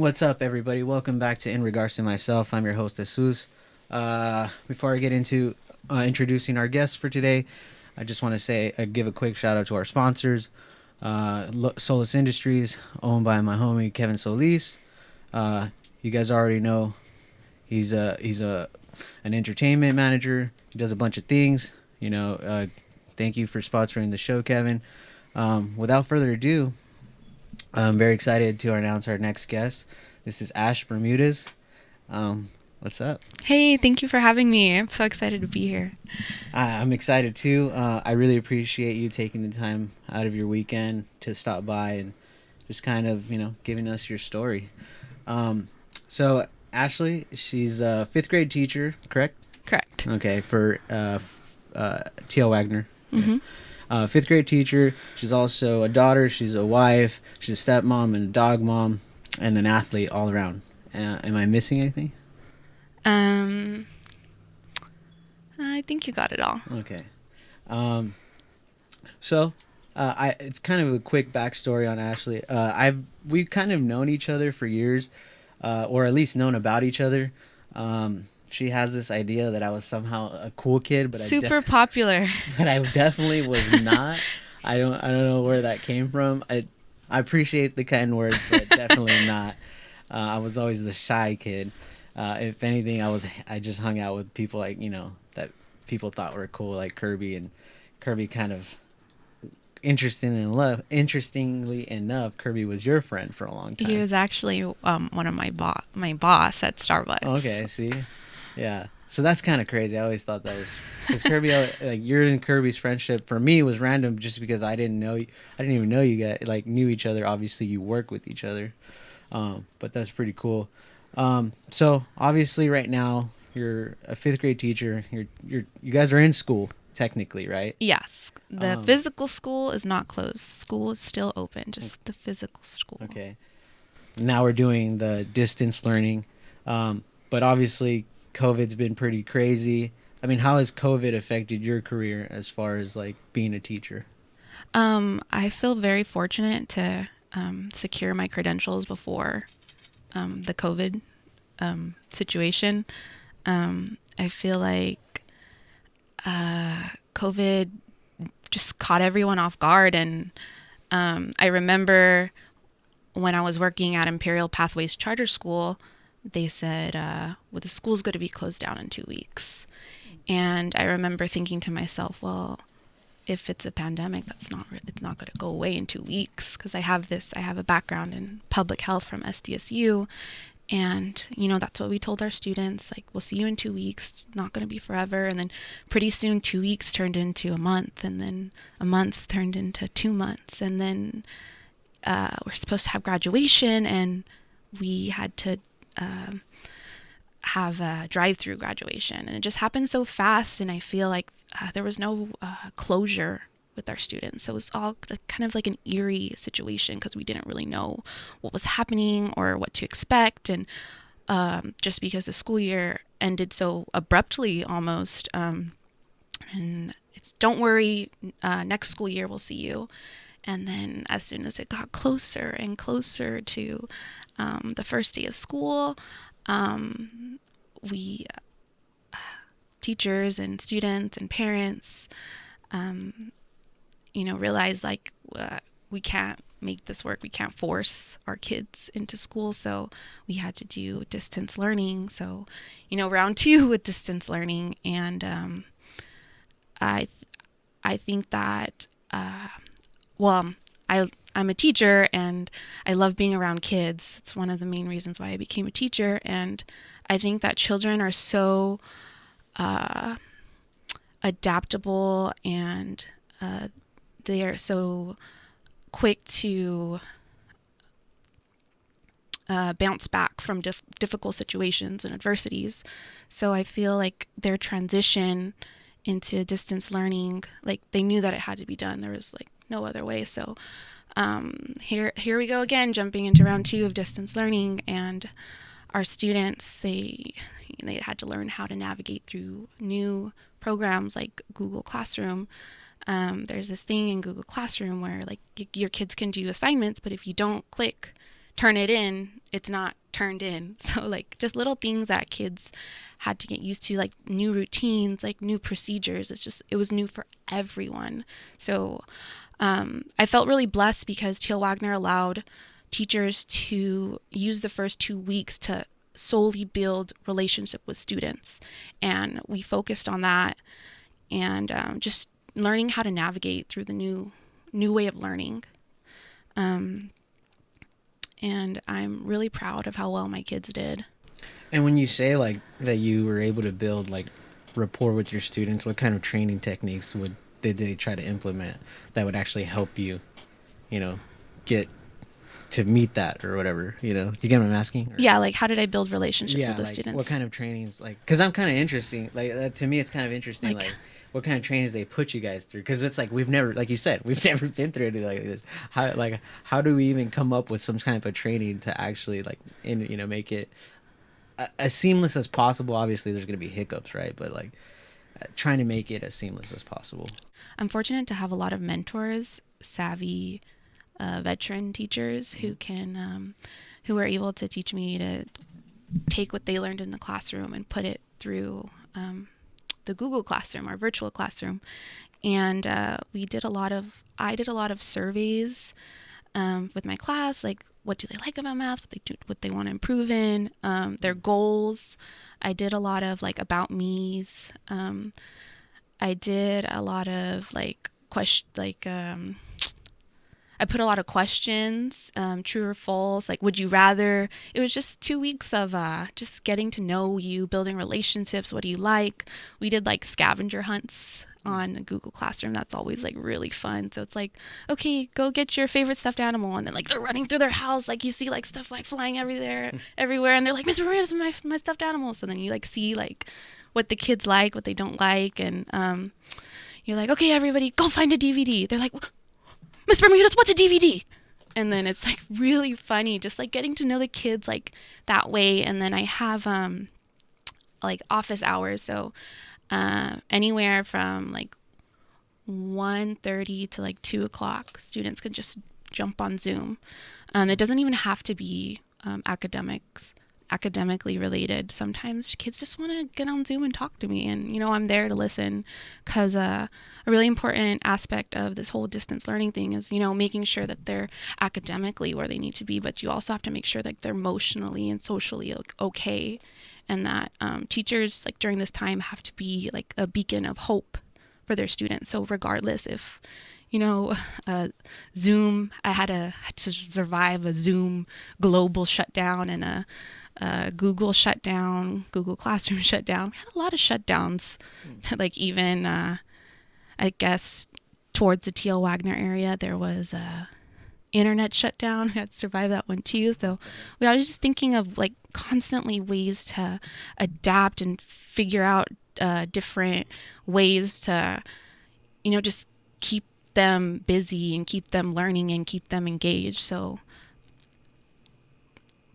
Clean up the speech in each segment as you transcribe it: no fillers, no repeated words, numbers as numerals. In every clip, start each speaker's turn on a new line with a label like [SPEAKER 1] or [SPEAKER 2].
[SPEAKER 1] What's up, everybody? Welcome back to In Regards to Myself. I'm your host, Jesus. Before I get into introducing our guests for today, I just want to say, give a quick shout out to our sponsors, Solis Industries, owned by my homie Kevin Solis. You guys already know he's an entertainment manager. He does a bunch of things. Thank you for sponsoring the show, Kevin. Without further ado, I'm very excited to announce our next guest. This is Bermudez. What's up?
[SPEAKER 2] Hey, thank you for having me. I'm so excited to be here.
[SPEAKER 1] I'm excited too. I really appreciate you taking the time out of your weekend to stop by and just kind of, giving us your story. So Ashley, she's a fifth grade teacher, correct?
[SPEAKER 2] Correct.
[SPEAKER 1] Okay, for T.L. Wagner.
[SPEAKER 2] Mm-hmm.
[SPEAKER 1] Fifth grade teacher. She's also a daughter. She's a wife. She's a stepmom and a dog mom and an athlete all around. Am I missing anything?
[SPEAKER 2] I think you got it all.
[SPEAKER 1] Okay. It's kind of a quick backstory on Ashley. We've kind of known each other for years, or at least known about each other. She has this idea that I was somehow a cool kid, but
[SPEAKER 2] super popular.
[SPEAKER 1] But I definitely was not. I don't know where that came from. I appreciate the kind words, but definitely not. I was always the shy kid. If anything, I just hung out with people like, that people thought were cool, like Kirby, and Kirby kind of interestingly enough, Kirby was your friend for a long time.
[SPEAKER 2] He was actually one of my boss at Starbucks.
[SPEAKER 1] Okay, see, yeah. So that's kind of crazy. I always thought that was because Kirby, like your and Kirby's friendship for me was random, just because I didn't know you. I didn't even know you guys knew each other. Obviously, you work with each other, but that's pretty cool. So obviously, right now you're a fifth grade teacher. You guys are in school technically, right?
[SPEAKER 2] Yes. The physical school is not closed. School is still open, just the physical school.
[SPEAKER 1] Okay. Now we're doing the distance learning. But obviously COVID's been pretty crazy. I mean, how has COVID affected your career as far as being a teacher?
[SPEAKER 2] I feel very fortunate to secure my credentials before the COVID situation. I feel like COVID just caught everyone off guard. And I remember when I was working at Imperial Pathways Charter School, they said, well, the school's going to be closed down in 2 weeks. And I remember thinking to myself, well, if it's a pandemic, it's not going to go away in 2 weeks, because I have a background in public health from SDSU. And, that's what we told our students, we'll see you in 2 weeks, it's not going to be forever. And then pretty soon 2 weeks turned into a month, and then a month turned into 2 months. And then we're supposed to have graduation, and we had to have a drive-through graduation. And it just happened so fast, and I feel like there was no closure with our students. So it was all kind of like an eerie situation, because we didn't really know what was happening or what to expect. And just because the school year ended so abruptly almost, and it's don't worry, next school year we'll see you. And then as soon as it got closer and closer to the first day of school, we teachers and students and parents realize we can't make this work. We can't force our kids into school. So we had to do distance learning. So, round 2 with distance learning. And I think that, I'm a teacher and I love being around kids. It's one of the main reasons why I became a teacher. And I think that children are so adaptable, and they are so quick to bounce back from difficult situations and adversities. So I feel like their transition into distance learning, they knew that it had to be done. There was no other way. So here we go again, jumping into round 2 of distance learning. And our students, they had to learn how to navigate through new programs like Google Classroom. There's this thing in Google Classroom where your kids can do assignments, but if you don't click turn it in, it's not turned in. So like just little things that kids had to get used to, like new routines, like new procedures. It was new for everyone. So I felt really blessed because Teal Wagner allowed teachers to use the first 2 weeks to solely build relationship with students, and we focused on that, and just learning how to navigate through the new way of learning. Um, and I'm really proud of how well my kids did.
[SPEAKER 1] And when you say like that you were able to build like rapport with your students, what kind of training techniques did they try to implement that would actually help you, you know, get to meet that or whatever, you know? You get what I'm asking? Or,
[SPEAKER 2] Yeah, like how did I build relationships
[SPEAKER 1] yeah,
[SPEAKER 2] with the
[SPEAKER 1] like
[SPEAKER 2] students?
[SPEAKER 1] what kind of trainings, like, because I'm kind of interesting, like to me it's kind of interesting, like what kind of trainings they put you guys through, because it's like we've never, like you said, we've never been through anything like this. How do we even come up with some type of training to actually like make it as seamless as possible? Obviously there's going to be hiccups, right? But like trying to make it as seamless as possible.
[SPEAKER 2] I'm fortunate to have a lot of mentors, savvy veteran teachers who were able to teach me to take what they learned in the classroom and put it through the Google Classroom, our virtual classroom. And I did a lot of surveys with my class, like what do they like about math, what they want to improve in, their goals. I did a lot of like about me's. I did a lot of like I put a lot of questions, true or false, like would you rather. It was just 2 weeks of just getting to know you, building relationships. What do you like? We did like scavenger hunts on Google Classroom. That's always like really fun. So it's like, okay, go get your favorite stuffed animal, and then like they're running through their house, like you see like stuff like flying everywhere, and they're like, Miss Bermudez, my stuffed animal. So then you like see like what the kids like, what they don't like, and you're like, okay, everybody, go find a DVD. They're like, Miss Bermudez, what's a DVD? And then it's like really funny, just like getting to know the kids like that way. And then I have like office hours, so anywhere from like 1:30 to like 2 o'clock, students can just jump on Zoom. It doesn't even have to be academically related. Sometimes kids just want to get on Zoom and talk to me, and I'm there to listen, because a really important aspect of this whole distance learning thing is making sure that they're academically where they need to be, but you also have to make sure that they're emotionally and socially okay, and that teachers like during this time have to be like a beacon of hope for their students. So regardless if Zoom, I had to survive a Zoom global shutdown and a Google shutdown, Google Classroom shutdown. We had a lot of shutdowns. Like even, I guess, towards the T.L. Wagner area, there was a internet shutdown. We had to survive that one too. So we were just thinking of like constantly ways to adapt and figure out different ways to, just keep them busy and keep them learning and keep them engaged. So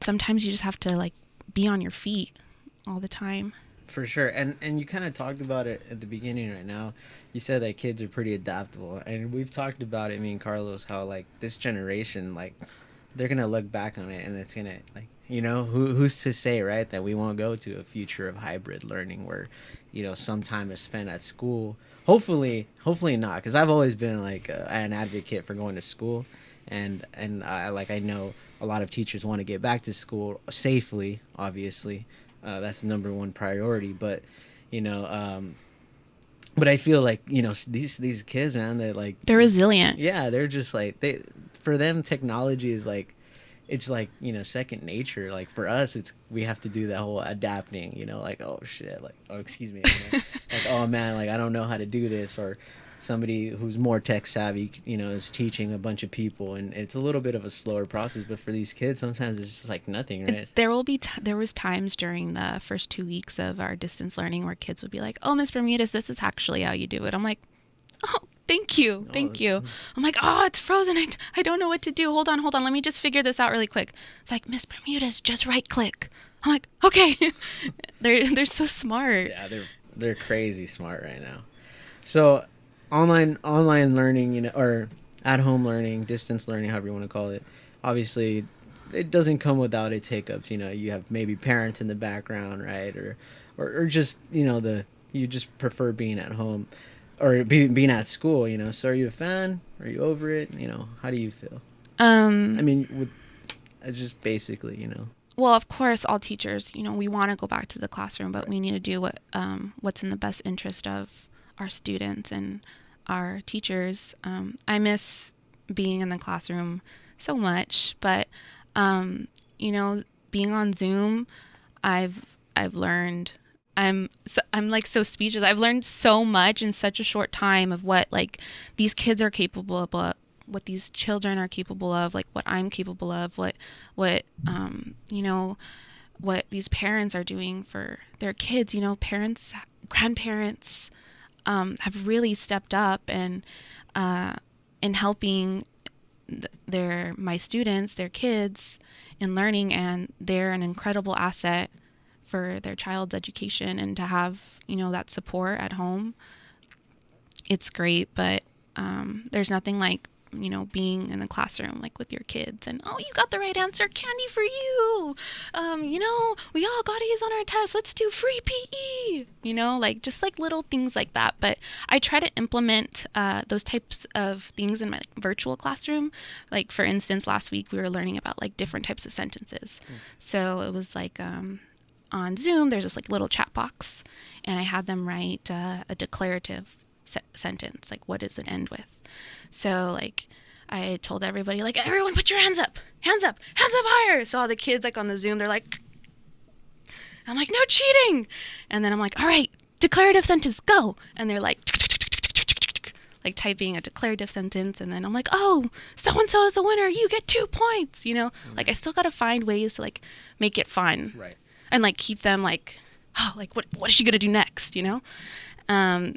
[SPEAKER 2] sometimes you just have to like be on your feet all the time.
[SPEAKER 1] For sure. And you kind of talked about it at the beginning right now. You said that kids are pretty adaptable, and we've talked about it, me and Carlos, how like this generation, like they're gonna look back on it and it's gonna like, who's to say, right, that we won't go to a future of hybrid learning where some time is spent at school. Hopefully not, because I've always been like an advocate for going to school, and I know a lot of teachers want to get back to school safely, obviously. That's the number one priority, but but I feel like these kids, man, they're
[SPEAKER 2] resilient.
[SPEAKER 1] Yeah, they're just like, for them technology is like, it's like second nature. Like for us, we have to do that whole adapting, like, oh shit, like, oh excuse me, like, oh man, like I don't know how to do this. Or somebody who's more tech savvy is teaching a bunch of people, and it's a little bit of a slower process. But for these kids, sometimes it's just like nothing, right?
[SPEAKER 2] There was times during the first 2 weeks of our distance learning where kids would be like, oh, Miss Bermudez, this is actually how you do it. I'm like, oh, thank you. I'm like, oh, it's frozen. I don't know what to do. Hold on. Let me just figure this out really quick. It's like, Miss Bermudez, just right click. I'm like, okay. they're so smart.
[SPEAKER 1] Yeah, they're crazy smart right now. So online learning, or at home learning, distance learning, however you want to call it, obviously it doesn't come without its hiccups. You know, you have maybe parents in the background, right? Or just, you know, you just prefer being at home or being at school, you know. So are you a fan? Are you over it? You know, how do you feel? I
[SPEAKER 2] Um,
[SPEAKER 1] mean, with just basically, you know.
[SPEAKER 2] well, of course, all teachers, you know, we want to go back to the classroom, but we need to do what's in the best interest of our students and our teachers. I miss being in the classroom so much, but you know, being on Zoom, I've learned. I'm like so speechless. I've learned so much in such a short time of what like these kids are capable of, what these children are capable of, like what I'm capable of, what you know, what these parents are doing for their kids. You know, parents, grandparents have really stepped up and in helping my students, their kids, in learning, and they're an incredible asset for their child's education. And to have, you know, that support at home, it's great. But there's nothing like, you know, being in the classroom like with your kids and, oh, you got the right answer, candy for you. You know, we all got A's on our test, let's do free PE, you know, like just like little things like that. But I try to implement those types of things in my virtual classroom. Like for instance, last week we were learning about like different types of sentences. So it was like on Zoom there's this like little chat box, and I had them write a declarative sentence, like what does it end with. So like I told everybody, like, everyone put your hands up, hands up, hands up higher. So all the kids like on the Zoom, they're like, I'm like, no cheating. And then I'm like, all right, declarative sentence, go. And they're like typing a declarative sentence. And then I'm like, oh, so-and-so is a winner, you get 2 points, you know. Like I still got to find ways to like make it fun.
[SPEAKER 1] Right.
[SPEAKER 2] And like keep them like, oh, like what is she going to do next, you know?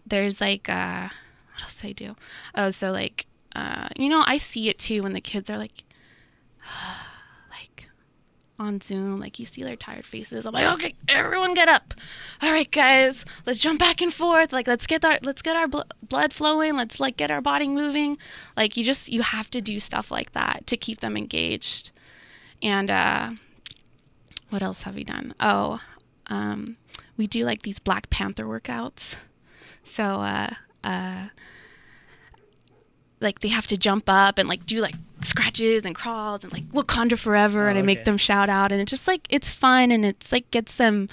[SPEAKER 2] There's like, what else do I do? Oh, so like, you know, I see it too when the kids are like, like on Zoom, like you see their tired faces. I'm like, okay, everyone get up. All right, guys, let's jump back and forth. Like, let's get our blood flowing. Let's like get our body moving. Like you have to do stuff like that to keep them engaged. And, what else have we done? Oh, we do like these Black Panther workouts. So, like they have to jump up and like do like scratches and crawls and like Wakanda forever, and I make them shout out, and it's just like it's fun, and it's like gets them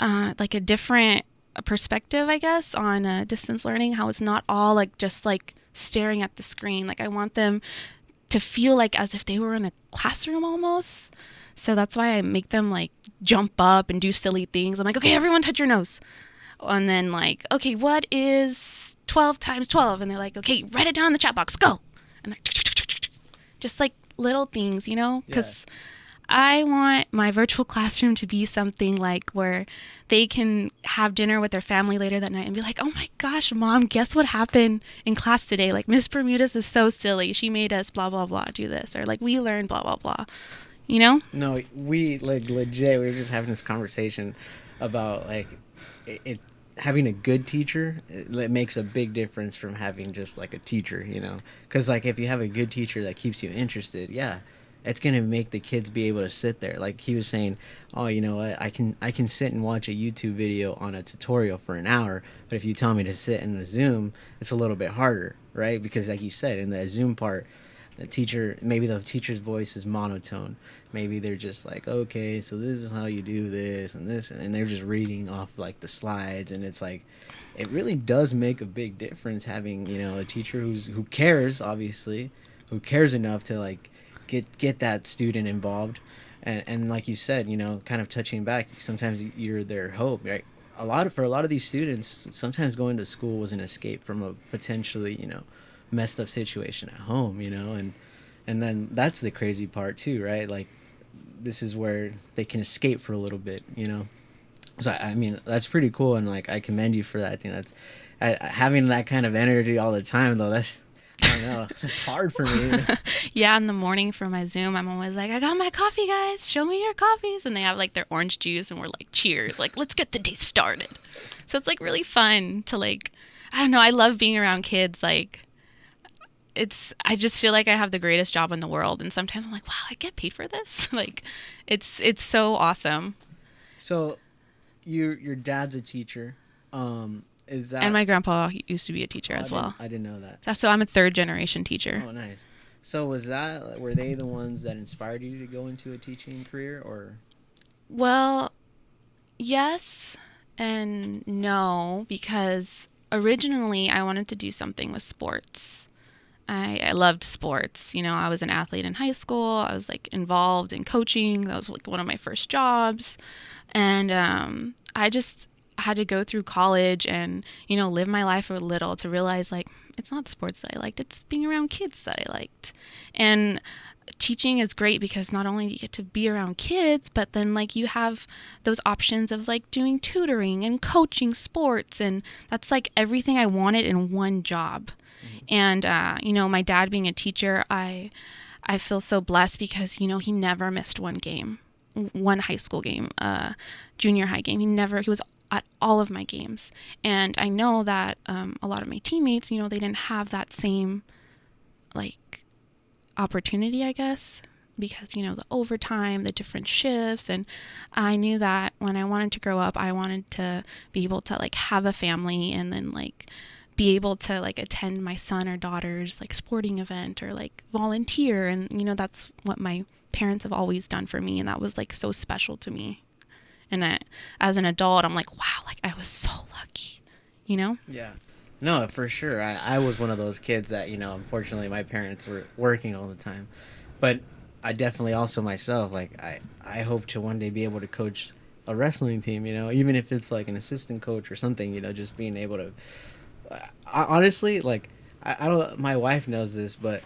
[SPEAKER 2] like a different perspective, I guess, on distance learning, how it's not all like just like staring at the screen. Like I want them to feel like as if they were in a classroom almost. So that's why I make them like jump up and do silly things. I'm like, okay, everyone touch your nose. And then like, okay, what is 12 times 12? And they're like, okay, write it down in the chat box, go. And they're just like little things, you know, because I want my virtual classroom to be something like where they can have dinner with their family later that night and be like, oh my gosh, Mom, guess what happened in class today? Like Miss Bermudez is so silly. She made us blah, blah, blah do this. Or like we learned blah, blah, blah, you know?
[SPEAKER 1] No, we like legit, we were just having this conversation about like it having a good teacher, it makes a big difference from having just like a teacher, you know, because like if you have a good teacher that keeps you interested, yeah, it's gonna make the kids be able to sit there. Like he was saying, oh, you know what, I can sit and watch a YouTube video on a tutorial for an hour, but if you tell me to sit in a Zoom, it's a little bit harder, right? Because like you said, in the Zoom part, the teacher's voice is monotone. Maybe they're just like, okay, so this is how you do this and this, and they're just reading off like the slides, and it's like, it really does make a big difference having, you know, a teacher who cares, obviously, who cares enough to like get that student involved, and like you said, you know, kind of touching back, sometimes you're their hope, right? For a lot of these students, sometimes going to school was an escape from a potentially, you know, messed up situation at home, you know, and then that's the crazy part too, right? Like this is where they can escape for a little bit, you know. So I mean, that's pretty cool, and like I commend you for that. I think that's having that kind of energy all the time, though. That's, I don't know, it's hard for me.
[SPEAKER 2] Yeah, in the morning for my Zoom, I'm always like, I got my coffee, guys, show me your coffees. And they have like their orange juice, and we're like, cheers, like let's get the day started. So it's like really fun to like, I don't know, I love being around kids. Like I just feel like I have the greatest job in the world, and sometimes I'm like, wow, I get paid for this. Like, it's so awesome.
[SPEAKER 1] So your dad's a teacher. Is
[SPEAKER 2] And
[SPEAKER 1] that?
[SPEAKER 2] my grandpa used to be a teacher
[SPEAKER 1] Oh,
[SPEAKER 2] as well.
[SPEAKER 1] I didn't know that.
[SPEAKER 2] So I'm a third generation teacher.
[SPEAKER 1] Oh, nice. So was that, were they the ones that inspired you to go into a teaching career, or?
[SPEAKER 2] Well, yes and no, because originally I wanted to do something with sports. I loved sports. You know, I was an athlete in high school. I was like involved in coaching. That was like one of my first jobs. And I just had to go through college and, you know, live my life a little to realize like it's not sports that I liked, it's being around kids that I liked. And teaching is great because not only do you get to be around kids, but then like you have those options of like doing tutoring and coaching sports. And that's like everything I wanted in one job. And, you know, my dad being a teacher, I feel so blessed because, you know, he never missed one game, one high school game, junior high game. He was at all of my games. And I know that a lot of my teammates, you know, they didn't have that same, like, opportunity, I guess, because, you know, the overtime, the different shifts. And I knew that when I wanted to grow up, I wanted to be able to, like, have a family and then, like, be able to like attend my son or daughter's like sporting event or like volunteer. And you know, that's what my parents have always done for me, and that was like so special to me. And as an adult, I'm like, wow, like I was so lucky, you know.
[SPEAKER 1] Yeah. No, for sure. I was one of those kids that, unfortunately my parents were working all the time. But I definitely also myself, like, I hope to one day be able to coach a wrestling team, even if it's like an assistant coach or something, just being able to. Honestly, like, I don't. My wife knows this, but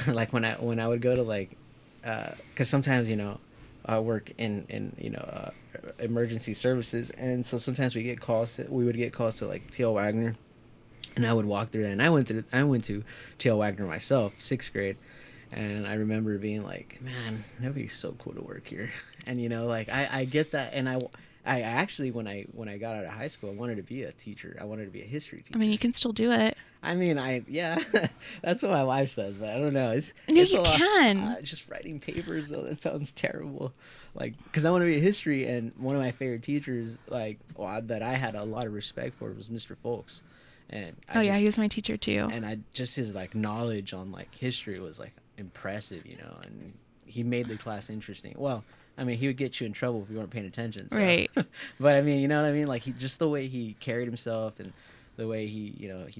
[SPEAKER 1] like when I would go to like, because sometimes I work in emergency services, and so sometimes we would get calls to like T.L. Wagner, and I would walk through there, and I went to T.L. Wagner myself, 6th grade, and I remember being like, man, that'd be so cool to work here, and like I get that, and I actually when I got out of high school, I wanted to be a teacher. I wanted to be a history teacher.
[SPEAKER 2] I mean, you can still do it.
[SPEAKER 1] I mean, yeah, that's what my wife says, but I don't know.
[SPEAKER 2] No,
[SPEAKER 1] It's
[SPEAKER 2] you
[SPEAKER 1] a lot.
[SPEAKER 2] can.
[SPEAKER 1] Just writing papers, though, that sounds terrible. Like, because I want to be a history, and one of my favorite teachers, like, that I had a lot of respect for was Mr. Folks, and
[SPEAKER 2] Oh yeah, he was my teacher too.
[SPEAKER 1] and I just his like knowledge on like history was like impressive, and he made the class interesting. Well, I mean, he would get you in trouble if you weren't paying attention. So.
[SPEAKER 2] Right.
[SPEAKER 1] But I mean, you know what I mean? Like, just the way he carried himself and the way he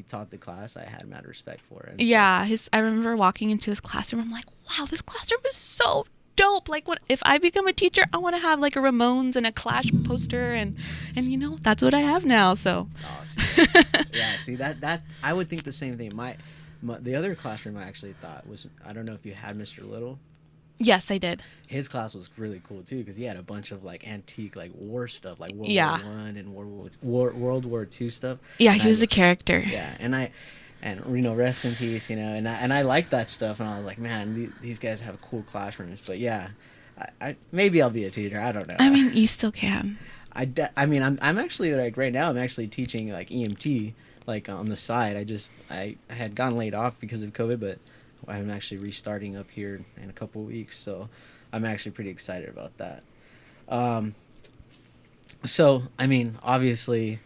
[SPEAKER 1] taught the class, I had mad respect for it.
[SPEAKER 2] Yeah, I remember walking into his classroom. I'm like, wow, this classroom is so dope. Like, if I become a teacher, I want to have like a Ramones and a Clash poster, and that's what I have now. So.
[SPEAKER 1] Oh, see, yeah, see that I would think the same thing. The other classroom I actually thought was, I don't know if you had Mr. Little.
[SPEAKER 2] Yes, I did.
[SPEAKER 1] His class was really cool too because he had a bunch of like antique like war stuff, like World
[SPEAKER 2] Yeah.
[SPEAKER 1] War One and World War II stuff.
[SPEAKER 2] Yeah,
[SPEAKER 1] And
[SPEAKER 2] he was a character.
[SPEAKER 1] Yeah, and rest in peace, and I liked that stuff, and I was like, man, these guys have cool classrooms. But yeah, I maybe I'll be a teacher. I don't know.
[SPEAKER 2] I mean, you still can.
[SPEAKER 1] I mean, I'm actually like right now I'm actually teaching like EMT like on the side. I had gotten laid off because of COVID, but I'm actually restarting up here in a couple of weeks, so I'm actually pretty excited about that. So I mean, obviously,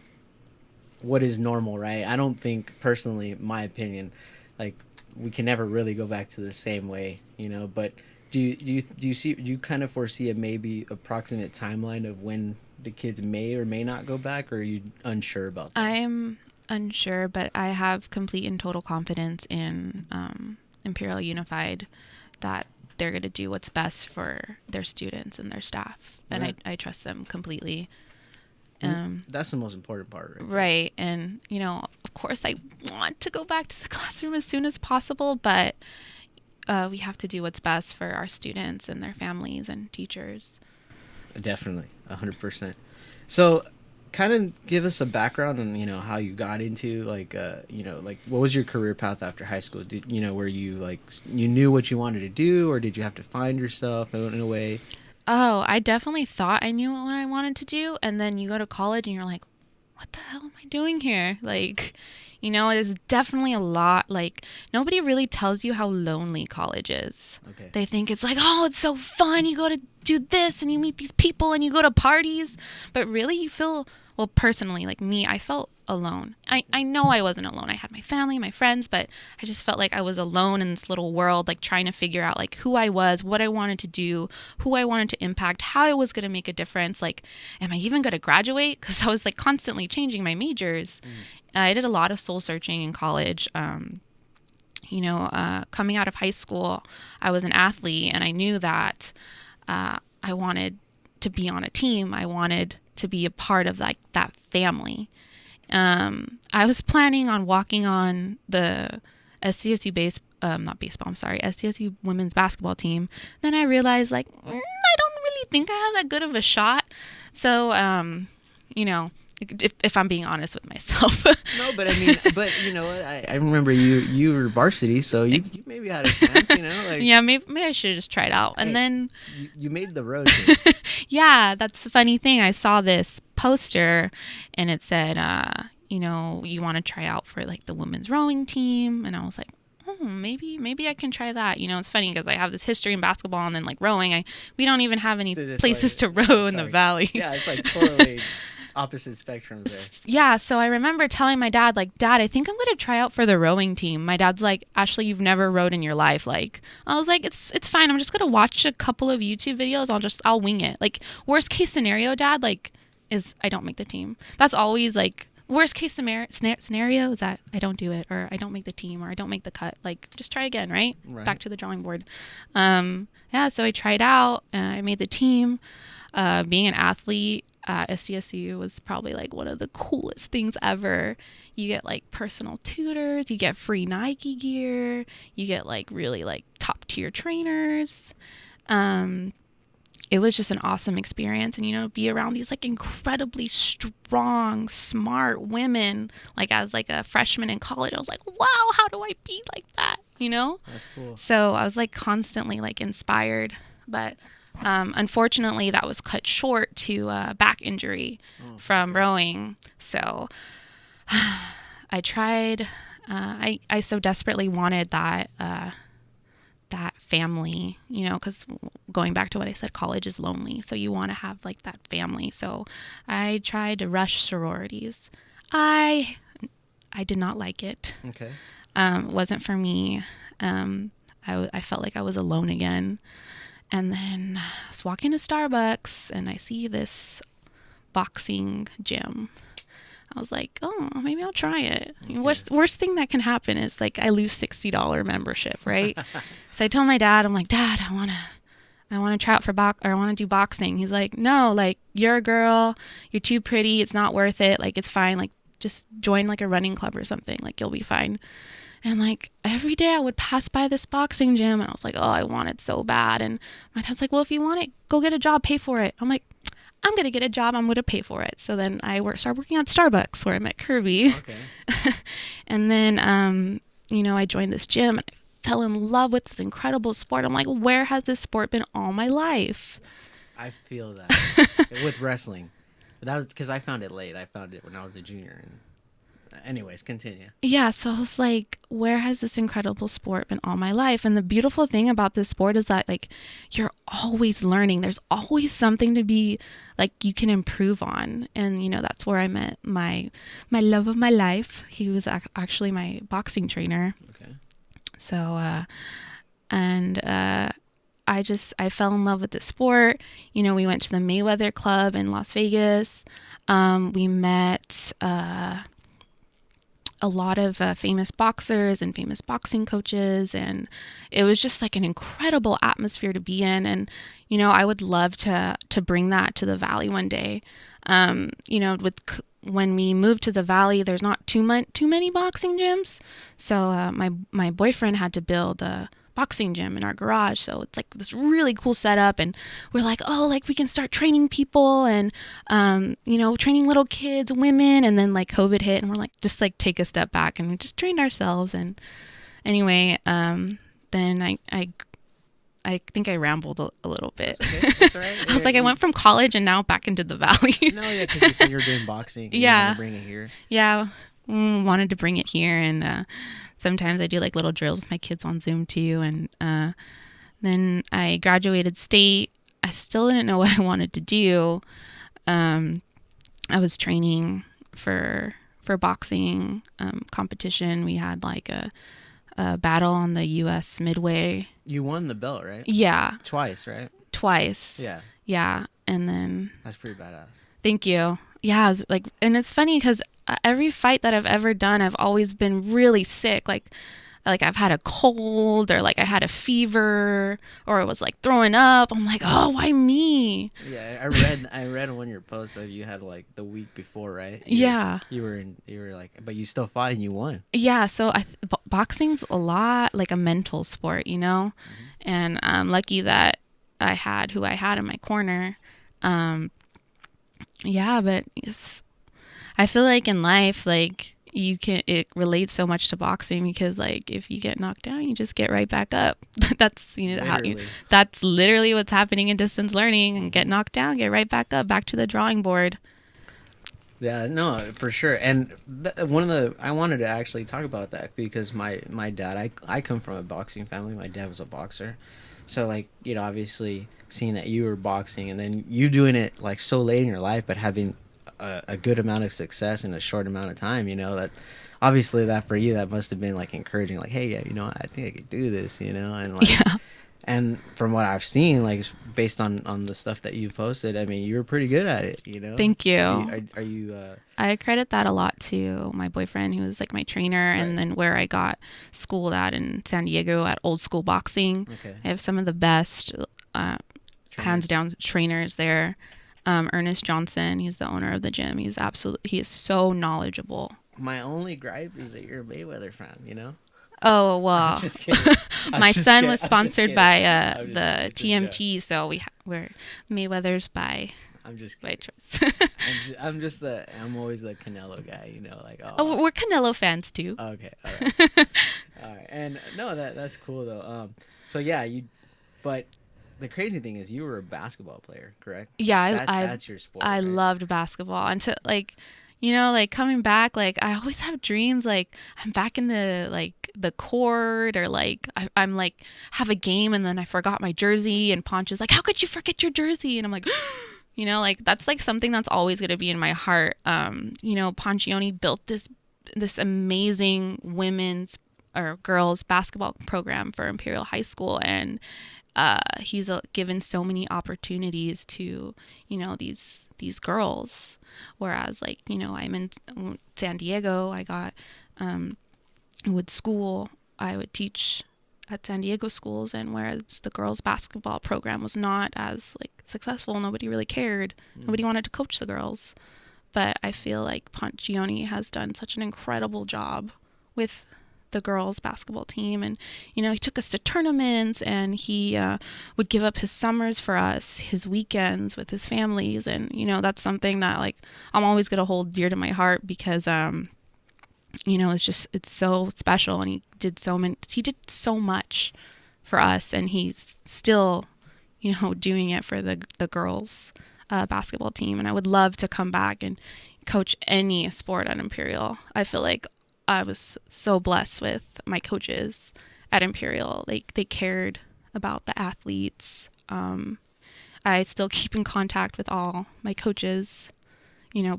[SPEAKER 1] what is normal, right? I don't think personally, my opinion, like we can never really go back to the same way, But do you kind of foresee a maybe approximate timeline of when the kids may or may not go back, or are you unsure about that?
[SPEAKER 2] I'm unsure, but I have complete and total confidence in Imperial Unified that they're going to do what's best for their students and their staff, and
[SPEAKER 1] Right.
[SPEAKER 2] I trust them completely.
[SPEAKER 1] That's the most important part, right?
[SPEAKER 2] Right, and of course, I want to go back to the classroom as soon as possible, but we have to do what's best for our students and their families and teachers.
[SPEAKER 1] Definitely, 100%. So, kind of give us a background on how you got into like like what was your career path after high school? Did were you like you knew what you wanted to do, or did you have to find yourself in a way?
[SPEAKER 2] Oh, I definitely thought I knew what I wanted to do, and then you go to college and you're like, what the hell am I doing here? Like, it's definitely a lot. Like, nobody really tells you how lonely college is.
[SPEAKER 1] Okay.
[SPEAKER 2] They think it's like, oh, it's so fun. You go to do this and you meet these people and you go to parties. But really, you feel, well, personally, like me, I felt alone. I know I wasn't alone. I had my family, my friends, but I just felt like I was alone in this little world, like trying to figure out like who I was, what I wanted to do, who I wanted to impact, how I was going to make a difference. Like, am I even going to graduate? Because I was like constantly changing my majors. I did a lot of soul searching in college. Coming out of high school, I was an athlete and I knew that I wanted to be on a team. I wanted to be a part of like that family. I was planning on walking on the SDSU not baseball, I'm sorry, SDSU women's basketball team. Then I realized like, I don't really think I have that good of a shot. So, if I'm being honest with myself.
[SPEAKER 1] No, but I mean, but you know what? I remember you were varsity, so you maybe had a chance, like.
[SPEAKER 2] Yeah, maybe I should have just tried out. And then
[SPEAKER 1] you made the road team.
[SPEAKER 2] yeah, that's the funny thing. I saw this poster and it said, you want to try out for like the women's rowing team. And I was like, maybe I can try that. It's funny because I have this history in basketball and then like rowing. We don't even have any places to row in the valley.
[SPEAKER 1] Yeah, it's like totally opposite spectrums there.
[SPEAKER 2] Yeah, so I remember telling my dad, like, Dad, I think I'm going to try out for the rowing team. My dad's like, Ashley, you've never rowed in your life. Like, I was like, it's fine. I'm just going to watch a couple of YouTube videos. I'll wing it. Like, worst case scenario, Dad, like, is I don't make the team. That's always like, worst case scenario is that I don't do it or I don't make the team or I don't make the cut. Like, just try again, right? Back to the drawing board. So I tried out. I made the team. Being an athlete at SDSU was probably like one of the coolest things ever. You get like personal tutors, you get free Nike gear, you get like really like top tier trainers. It was just an awesome experience, and be around these like incredibly strong, smart women. Like as like a freshman in college, I was like, wow, how do I be like that?
[SPEAKER 1] That's cool.
[SPEAKER 2] So I was like constantly like inspired, but unfortunately, that was cut short to back injury from rowing. So I tried. I so desperately wanted that family, because going back to what I said, college is lonely. So you want to have like that family. So I tried to rush sororities. I did not like it.
[SPEAKER 1] Okay.
[SPEAKER 2] It wasn't for me. I felt like I was alone again. And then I was walking to Starbucks and I see this boxing gym. I was like, oh, maybe I'll try it. Okay. Worst thing that can happen is like I lose $60 membership, right? So I told my dad, I'm like, Dad, I want to try out for I want to do boxing. He's like, no, like you're a girl, you're too pretty, it's not worth it. Like it's fine. Like just join like a running club or something. Like you'll be fine. And like every day I would pass by this boxing gym and I was like, oh, I want it so bad. And my dad's like, well, if you want it, go get a job, pay for it. I'm like, I'm going to get a job. I'm going to pay for it. So then I started working at Starbucks where I met Kirby.
[SPEAKER 1] Okay.
[SPEAKER 2] And then, I joined this gym and I fell in love with this incredible sport. I'm like, where has this sport been all my life?
[SPEAKER 1] I feel that with wrestling. But that was because I found it late. I found it when I was a junior. And anyways, continue.
[SPEAKER 2] Yeah, so I was like, where has this incredible sport been all my life? And the beautiful thing about this sport is that like you're always learning. There's always something to be like you can improve on. And that's where I met my love of my life. He was actually my boxing trainer.
[SPEAKER 1] Okay.
[SPEAKER 2] So I fell in love with the sport. We went to the Mayweather Club in Las Vegas. We met a lot of famous boxers and famous boxing coaches, and it was just like an incredible atmosphere to be in. And I would love to bring that to the Valley one day. When we moved to the Valley, there's not too many boxing gyms, so my boyfriend had to build a boxing gym in our garage. So it's like this really cool setup, and we're like, oh, like we can start training people and training little kids, women. And then like COVID hit and we're like, just like take a step back, and we just trained ourselves. And anyway, then I think I rambled a little bit.
[SPEAKER 1] That's okay. That's all right.
[SPEAKER 2] I was like, I went from college and now back into the valley.
[SPEAKER 1] No, yeah, because you said you're doing boxing. And you want
[SPEAKER 2] Yeah.
[SPEAKER 1] to bring it here.
[SPEAKER 2] Yeah. Wanted to bring it here. And sometimes I do like little drills with my kids on Zoom too. And then I graduated state. I still didn't know what I wanted to do. I was training for boxing competition. We had like a battle on the U.S. Midway.
[SPEAKER 1] You won the belt, right?
[SPEAKER 2] Yeah,
[SPEAKER 1] Twice, right?
[SPEAKER 2] twice.
[SPEAKER 1] Yeah.
[SPEAKER 2] Yeah, and then
[SPEAKER 1] That's pretty badass.
[SPEAKER 2] thank you. Yeah, it's like, and it's funny because every fight that I've ever done, I've always been really sick. Like I've had a cold, or like I had a fever, or I was like throwing up. I'm like, oh, why me?
[SPEAKER 1] Yeah, I read on one of your posts that you had like the week before, right?
[SPEAKER 2] Yeah.
[SPEAKER 1] You were like, but you still fought and you won.
[SPEAKER 2] Yeah, so boxing's a lot like a mental sport, you know? And I'm lucky that I had who I had in my corner. Yeah, but I feel like in life, like it relates so much to boxing because like if you get knocked down, you just get right back up. That's that's literally what's happening in distance learning, and get knocked down, get right back up, back to the drawing board.
[SPEAKER 1] Yeah, no, for sure. And I wanted to actually talk about that because my dad, I come from a boxing family. My dad was a boxer. So like, obviously seeing that you were boxing and then you doing it like so late in your life, but having a good amount of success in a short amount of time, that obviously that for you, that must have been like encouraging, like, hey, yeah, I think I could do this, and like,
[SPEAKER 2] Yeah.
[SPEAKER 1] and from what I've seen, like based on the stuff that you've posted, I mean, you were pretty good at it,
[SPEAKER 2] Thank you.
[SPEAKER 1] Are you
[SPEAKER 2] I credit that a lot to my boyfriend, who was like my trainer,
[SPEAKER 1] Right.
[SPEAKER 2] and then where I got schooled at in San Diego at Old School Boxing.
[SPEAKER 1] Okay.
[SPEAKER 2] I have some of the best, hands down trainers there. Ernest Johnson, he's the owner of the gym. He is so knowledgeable.
[SPEAKER 1] My only gripe is that you're a Mayweather fan,
[SPEAKER 2] Oh, well,
[SPEAKER 1] I'm just kidding.
[SPEAKER 2] my son was
[SPEAKER 1] I'm just
[SPEAKER 2] sponsored
[SPEAKER 1] kidding.
[SPEAKER 2] by
[SPEAKER 1] It's
[SPEAKER 2] the
[SPEAKER 1] a
[SPEAKER 2] TMT, so we're Mayweather's by
[SPEAKER 1] I'm just kidding.
[SPEAKER 2] choice.
[SPEAKER 1] I'm always the Canelo guy, like,
[SPEAKER 2] Oh, we're Canelo fans too.
[SPEAKER 1] Okay, all right. All right. And no, that's cool though. So yeah, but the crazy thing is you were a basketball player, correct?
[SPEAKER 2] Yeah,
[SPEAKER 1] That's your sport.
[SPEAKER 2] I
[SPEAKER 1] right?
[SPEAKER 2] loved basketball. And to like, like coming back, like I always have dreams like I'm back in the court, or like I'm like have a game and then I forgot my jersey, and Poncho's like, how could you forget your jersey? And I'm like, like that's like something that's always going to be in my heart. Poncioni built this amazing women's or girls basketball program for Imperial High School, and he's given so many opportunities to these girls, whereas like I'm in San Diego. I got with school, I would teach at San Diego schools, and whereas the girls basketball program was not as like successful, nobody really cared, nobody wanted to coach the girls. But I feel like Poncioni has done such an incredible job with the girls basketball team, and he took us to tournaments, and he would give up his summers for us, his weekends with his families, and that's something that like I'm always going to hold dear to my heart because it's so special, and he did so much for us, and he's still doing it for the girls basketball team. And I would love to come back and coach any sport at Imperial. I feel like I was so blessed with my coaches at Imperial. They cared about the athletes. I still keep in contact with all my coaches,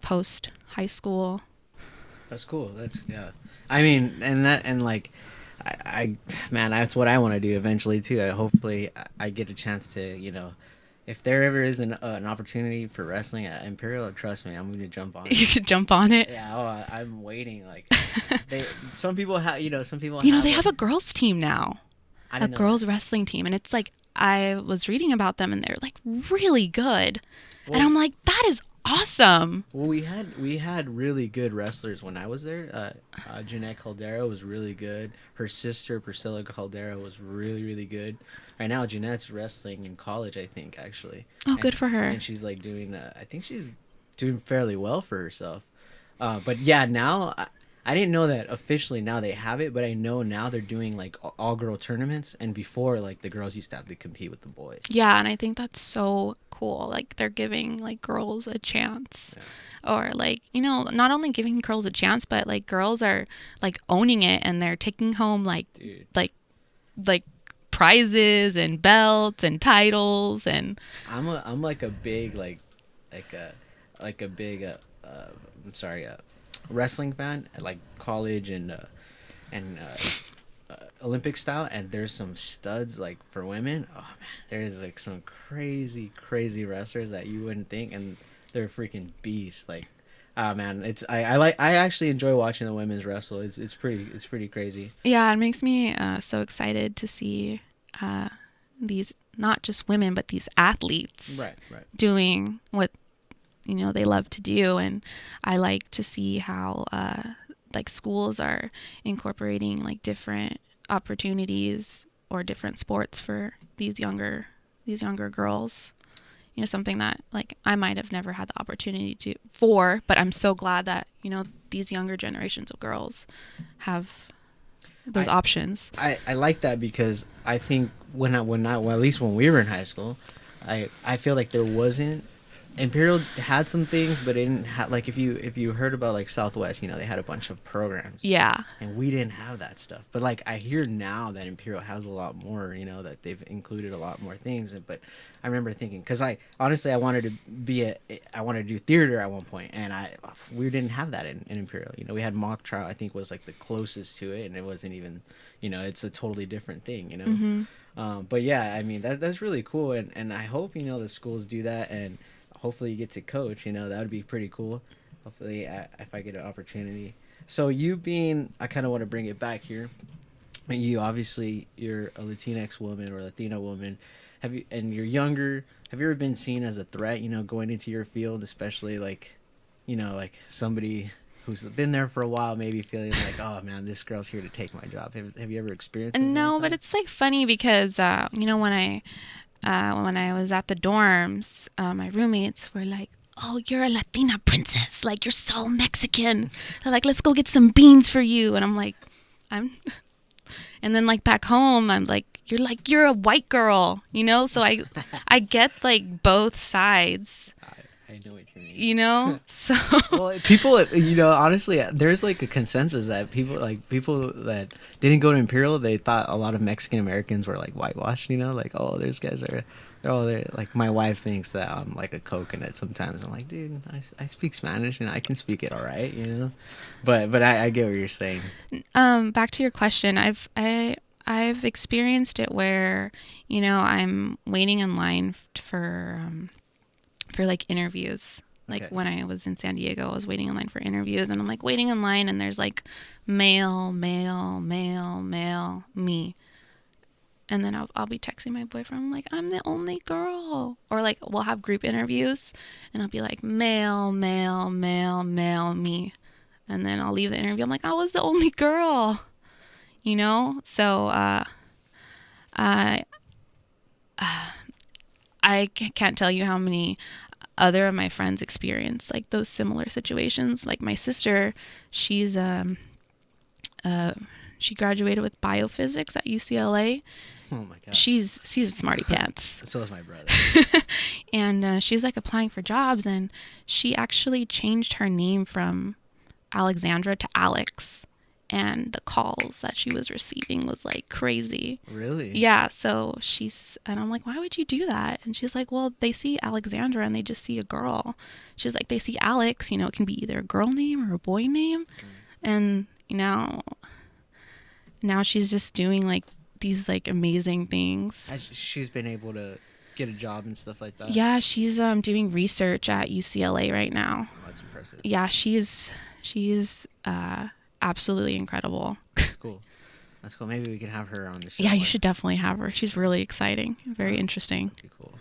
[SPEAKER 2] post high school.
[SPEAKER 1] That's cool. Yeah. I mean, and like, man, that's what I want to do eventually too. Hopefully I get a chance to, if there ever is an opportunity for wrestling at Imperial, trust me, I'm going to jump on it.
[SPEAKER 2] You could jump on it.
[SPEAKER 1] Yeah. I'm waiting. Like, some people have,
[SPEAKER 2] they have a girls team now, a girls wrestling team. And it's like, I was reading about them and they're like really good. Well, and I'm like, that is awesome.
[SPEAKER 1] Well, we had really good wrestlers when I was there. Jeanette Caldera was really good. Her sister Priscilla Caldera was really, really good. Right now, Jeanette's wrestling in college, I think, actually.
[SPEAKER 2] Oh, good for her.
[SPEAKER 1] And she's like doing. I think she's doing fairly well for herself. But yeah, now I didn't know that officially now they have it, but I know now they're doing like all girl tournaments, and before like the girls used to have to compete with the boys.
[SPEAKER 2] Yeah, and I think that's so cool. Like they're giving like girls a chance.
[SPEAKER 1] Yeah.
[SPEAKER 2] Or like, not only giving girls a chance, but like girls are like owning it and they're taking home
[SPEAKER 1] Dude,
[SPEAKER 2] like like prizes and belts and titles and
[SPEAKER 1] I'm like a big like a like a big I'm sorry wrestling fan at like college and Olympic style, and there's some studs like for women. Oh man, there's like some crazy wrestlers that you wouldn't think, and they're freaking beasts. Like, ah man, I actually enjoy watching the women's wrestle. It's pretty crazy.
[SPEAKER 2] yeah, it makes me so excited to see uh, these not just women but these athletes
[SPEAKER 1] Right.
[SPEAKER 2] doing what they love to do. And I like to see how like schools are incorporating like different opportunities or different sports for these younger girls. Something that like I might have never had the opportunity but I'm so glad that these younger generations of girls have those options.
[SPEAKER 1] I like that because I think well, at least when we were in high school, I feel like there wasn't. Imperial had some things, but it didn't have like if you heard about like Southwest, they had a bunch of programs.
[SPEAKER 2] Yeah.
[SPEAKER 1] And we didn't have that stuff. But like I hear now that Imperial has a lot more, that they've included a lot more things. But I remember thinking, because I honestly I wanted to do theater at one point, and we didn't have that in Imperial. We had mock trial. I think was like the closest to it, and it wasn't even, it's a totally different thing. But yeah, I mean that's really cool, and I hope the schools do that, and hopefully you get to coach. That would be pretty cool. Hopefully, if I get an opportunity. So I kind of want to bring it back here. You're a Latinx woman or Latina woman. And you're younger. Have you ever been seen as a threat? Going into your field, especially like somebody who's been there for a while, maybe feeling like, oh man, this girl's here to take my job. Have you ever experienced?
[SPEAKER 2] No,
[SPEAKER 1] like
[SPEAKER 2] but it's like funny because when I was at the dorms, my roommates were like, "Oh, you're a Latina princess. Like, you're so Mexican." They're like, "Let's go get some beans for you." And I'm like, "I'm." And then like back home, I'm like, "You're a white girl," So I get like both sides.
[SPEAKER 1] I know what you mean.
[SPEAKER 2] So
[SPEAKER 1] Well, people, honestly, there's like a consensus that people that didn't go to Imperial, they thought a lot of Mexican Americans were like whitewashed. Like, oh, those guys they're all there. Like my wife thinks that I'm like a coconut sometimes. I'm like, dude, I speak Spanish and I can speak it all right. But I get what you're saying.
[SPEAKER 2] back to your question, I've experienced it where I'm waiting in line for like interviews. Like
[SPEAKER 1] Okay.
[SPEAKER 2] when I was in San Diego, I was waiting in line for interviews, and I'm like waiting in line, and there's like male, male, male, male, me. And then I'll be texting my boyfriend, I'm like, I'm the only girl. Or like we'll have group interviews, and I'll be like, male, male, male, male, me. And then I'll leave the interview, I'm like, I was the only girl. So I I can't tell you how many other of my friends experience like those similar situations. Like my sister, she's she graduated with biophysics at UCLA.
[SPEAKER 1] Oh my god.
[SPEAKER 2] She's a smarty pants.
[SPEAKER 1] So is my brother.
[SPEAKER 2] And she's like applying for jobs, and she actually changed her name from Alexandra to Alex. And the calls that she was receiving was like crazy.
[SPEAKER 1] Really?
[SPEAKER 2] Yeah. So and I'm like, why would you do that? And she's like, well, they see Alexandra and they just see a girl. She's like, they see Alex, it can be either a girl name or a boy name. And, now she's just doing like these like amazing things.
[SPEAKER 1] She's been able to get a job and stuff like that.
[SPEAKER 2] Yeah. She's doing research at UCLA right now.
[SPEAKER 1] Oh, that's impressive.
[SPEAKER 2] Yeah. She's absolutely incredible.
[SPEAKER 1] That's cool. Maybe we can have her on the show.
[SPEAKER 2] Yeah, you should definitely have her. She's really exciting, very interesting.
[SPEAKER 1] That'd be cool.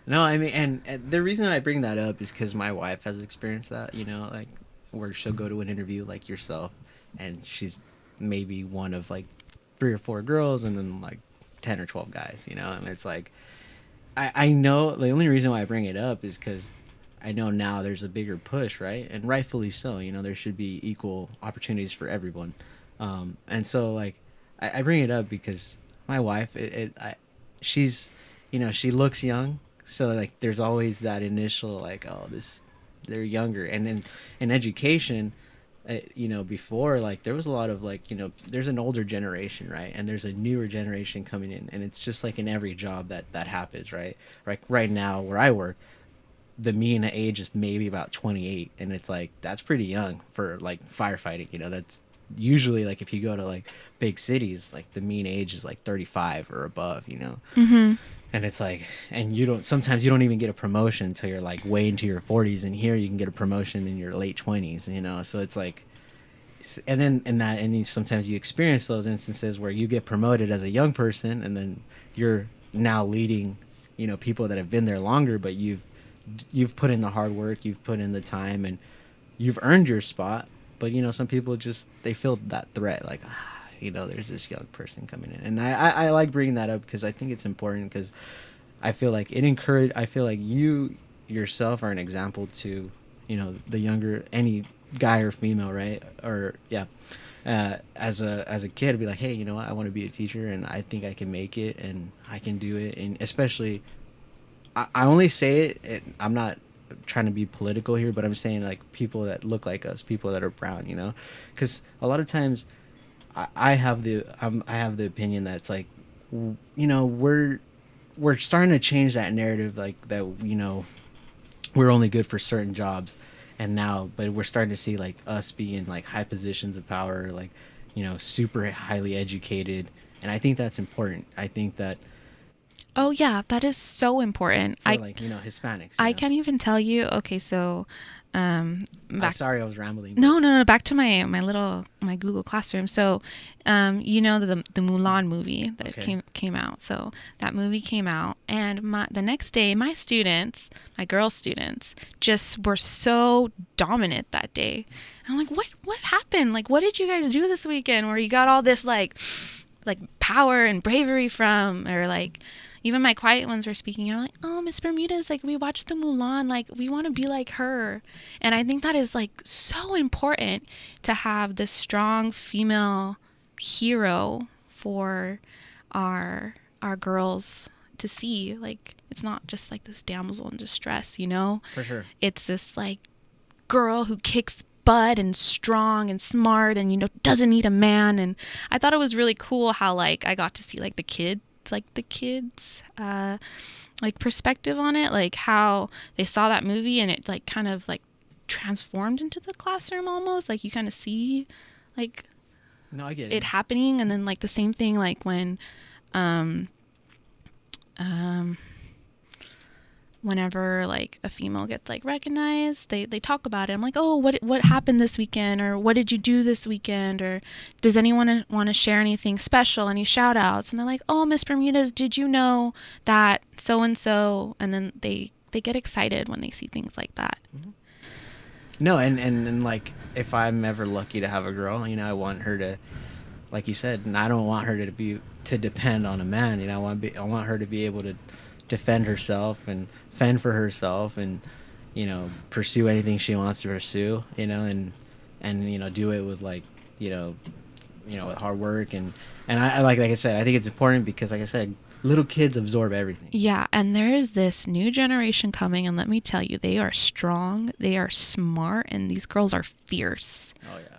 [SPEAKER 1] No, I mean, and the reason I bring that up is because my wife has experienced that. Like where she'll go to an interview like yourself, and she's maybe one of like 3 or 4 girls, and then like 10 or 12 guys. And it's like, I know the only reason why I bring it up is because I know now there's a bigger push, right? And rightfully so. There should be equal opportunities for everyone. And so like I bring it up because my wife, she's, she looks young, so like there's always that initial like, oh, this, they're younger. And then in education, before, like there was a lot of like, there's an older generation, right, and there's a newer generation coming in, and it's just like in every job that happens, right? Like right now where I work, the mean age is maybe about 28, and it's like that's pretty young for like firefighting. That's usually like if you go to like big cities, like the mean age is like 35 or above.
[SPEAKER 2] Mm-hmm.
[SPEAKER 1] And it's like, and sometimes you don't even get a promotion until you're like way into your 40s, and here you can get a promotion in your late 20s. So it's like, and then sometimes you experience those instances where you get promoted as a young person, and then you're now leading people that have been there longer, but you've put in the hard work, you've put in the time, and you've earned your spot. But some people just, they feel that threat, like there's this young person coming in. And I like bringing that up because I think it's important, because I feel like I feel like you yourself are an example to the younger, any guy or female, right? Or yeah, as a kid, be like, hey, you know what, I want to be a teacher, and I think I can make it, and I can do it. And especially, I only say it, I'm not trying to be political here, but I'm saying like people that look like us, people that are brown, because a lot of times I have the opinion that it's like, we're starting to change that narrative, like that we're only good for certain jobs, and now, but we're starting to see like us be in like high positions of power, like super highly educated, and I think that's important. I think that
[SPEAKER 2] Oh yeah, that is so important.
[SPEAKER 1] for like Hispanics.
[SPEAKER 2] I can't even tell you. Okay, so back.
[SPEAKER 1] Sorry, I was rambling.
[SPEAKER 2] No. Back to my Google Classroom. So, the Mulan movie that came out. So that movie came out, and the next day, my girl students, just were so dominant that day. And I'm like, what happened? Like, what did you guys do this weekend where you got all this like power and bravery from? Or like, even my quiet ones were speaking out like, oh, Miss Bermudez, like we watched the Mulan, like we want to be like her. And I think that is like so important, to have this strong female hero for our girls to see. Like, it's not just like this damsel in distress,
[SPEAKER 1] For sure.
[SPEAKER 2] It's this like girl who kicks butt and strong and smart and doesn't need a man. And I thought it was really cool how like I got to see like the kids like perspective on it, like how they saw that movie and it like kind of like transformed into the classroom almost. Like you kind of see like
[SPEAKER 1] no, I get
[SPEAKER 2] it happening. And then like the same thing like when whenever like a female gets like recognized, they talk about it. I'm like, oh, what happened this weekend, or what did you do this weekend, or does anyone want to share anything special, any shout outs? And they're like, oh, Miss Bermudez, did you know that so and so? And then they get excited when they see things like that.
[SPEAKER 1] Mm-hmm. No, and like if I'm ever lucky to have a girl, I want her to, like you said, and I don't want her to depend on a man. I want her to be able to defend herself and fend for herself, and pursue anything she wants to pursue, and do it with like with hard work, and I like I said, I think it's important because like I said, little kids absorb everything.
[SPEAKER 2] Yeah, and there is this new generation coming, and let me tell you, they are strong, they are smart, and these girls are fierce.
[SPEAKER 1] Oh yeah.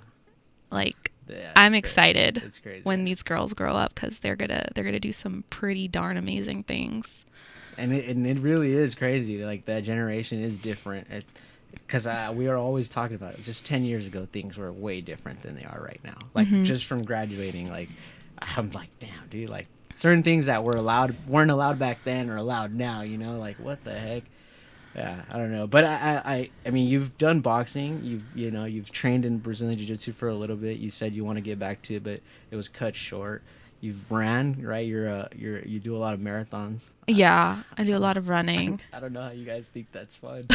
[SPEAKER 2] Like,
[SPEAKER 1] yeah,
[SPEAKER 2] I'm excited
[SPEAKER 1] it's crazy
[SPEAKER 2] when these girls grow up, because they're gonna do some pretty darn amazing things.
[SPEAKER 1] And it really is crazy. Like that generation is different, because we are always talking about it. Just 10 years ago, things were way different than they are right now. Like just from graduating, like I'm like, damn, dude, like certain things that weren't allowed back then are allowed now. Like what the heck? Yeah, I don't know. But I mean, you've done boxing. You've trained in Brazilian Jiu-Jitsu for a little bit. You said you want to get back to it, but it was cut short. You've ran, right? You do a lot of marathons.
[SPEAKER 2] Yeah, I do a lot of running.
[SPEAKER 1] I don't know how you guys think that's fun.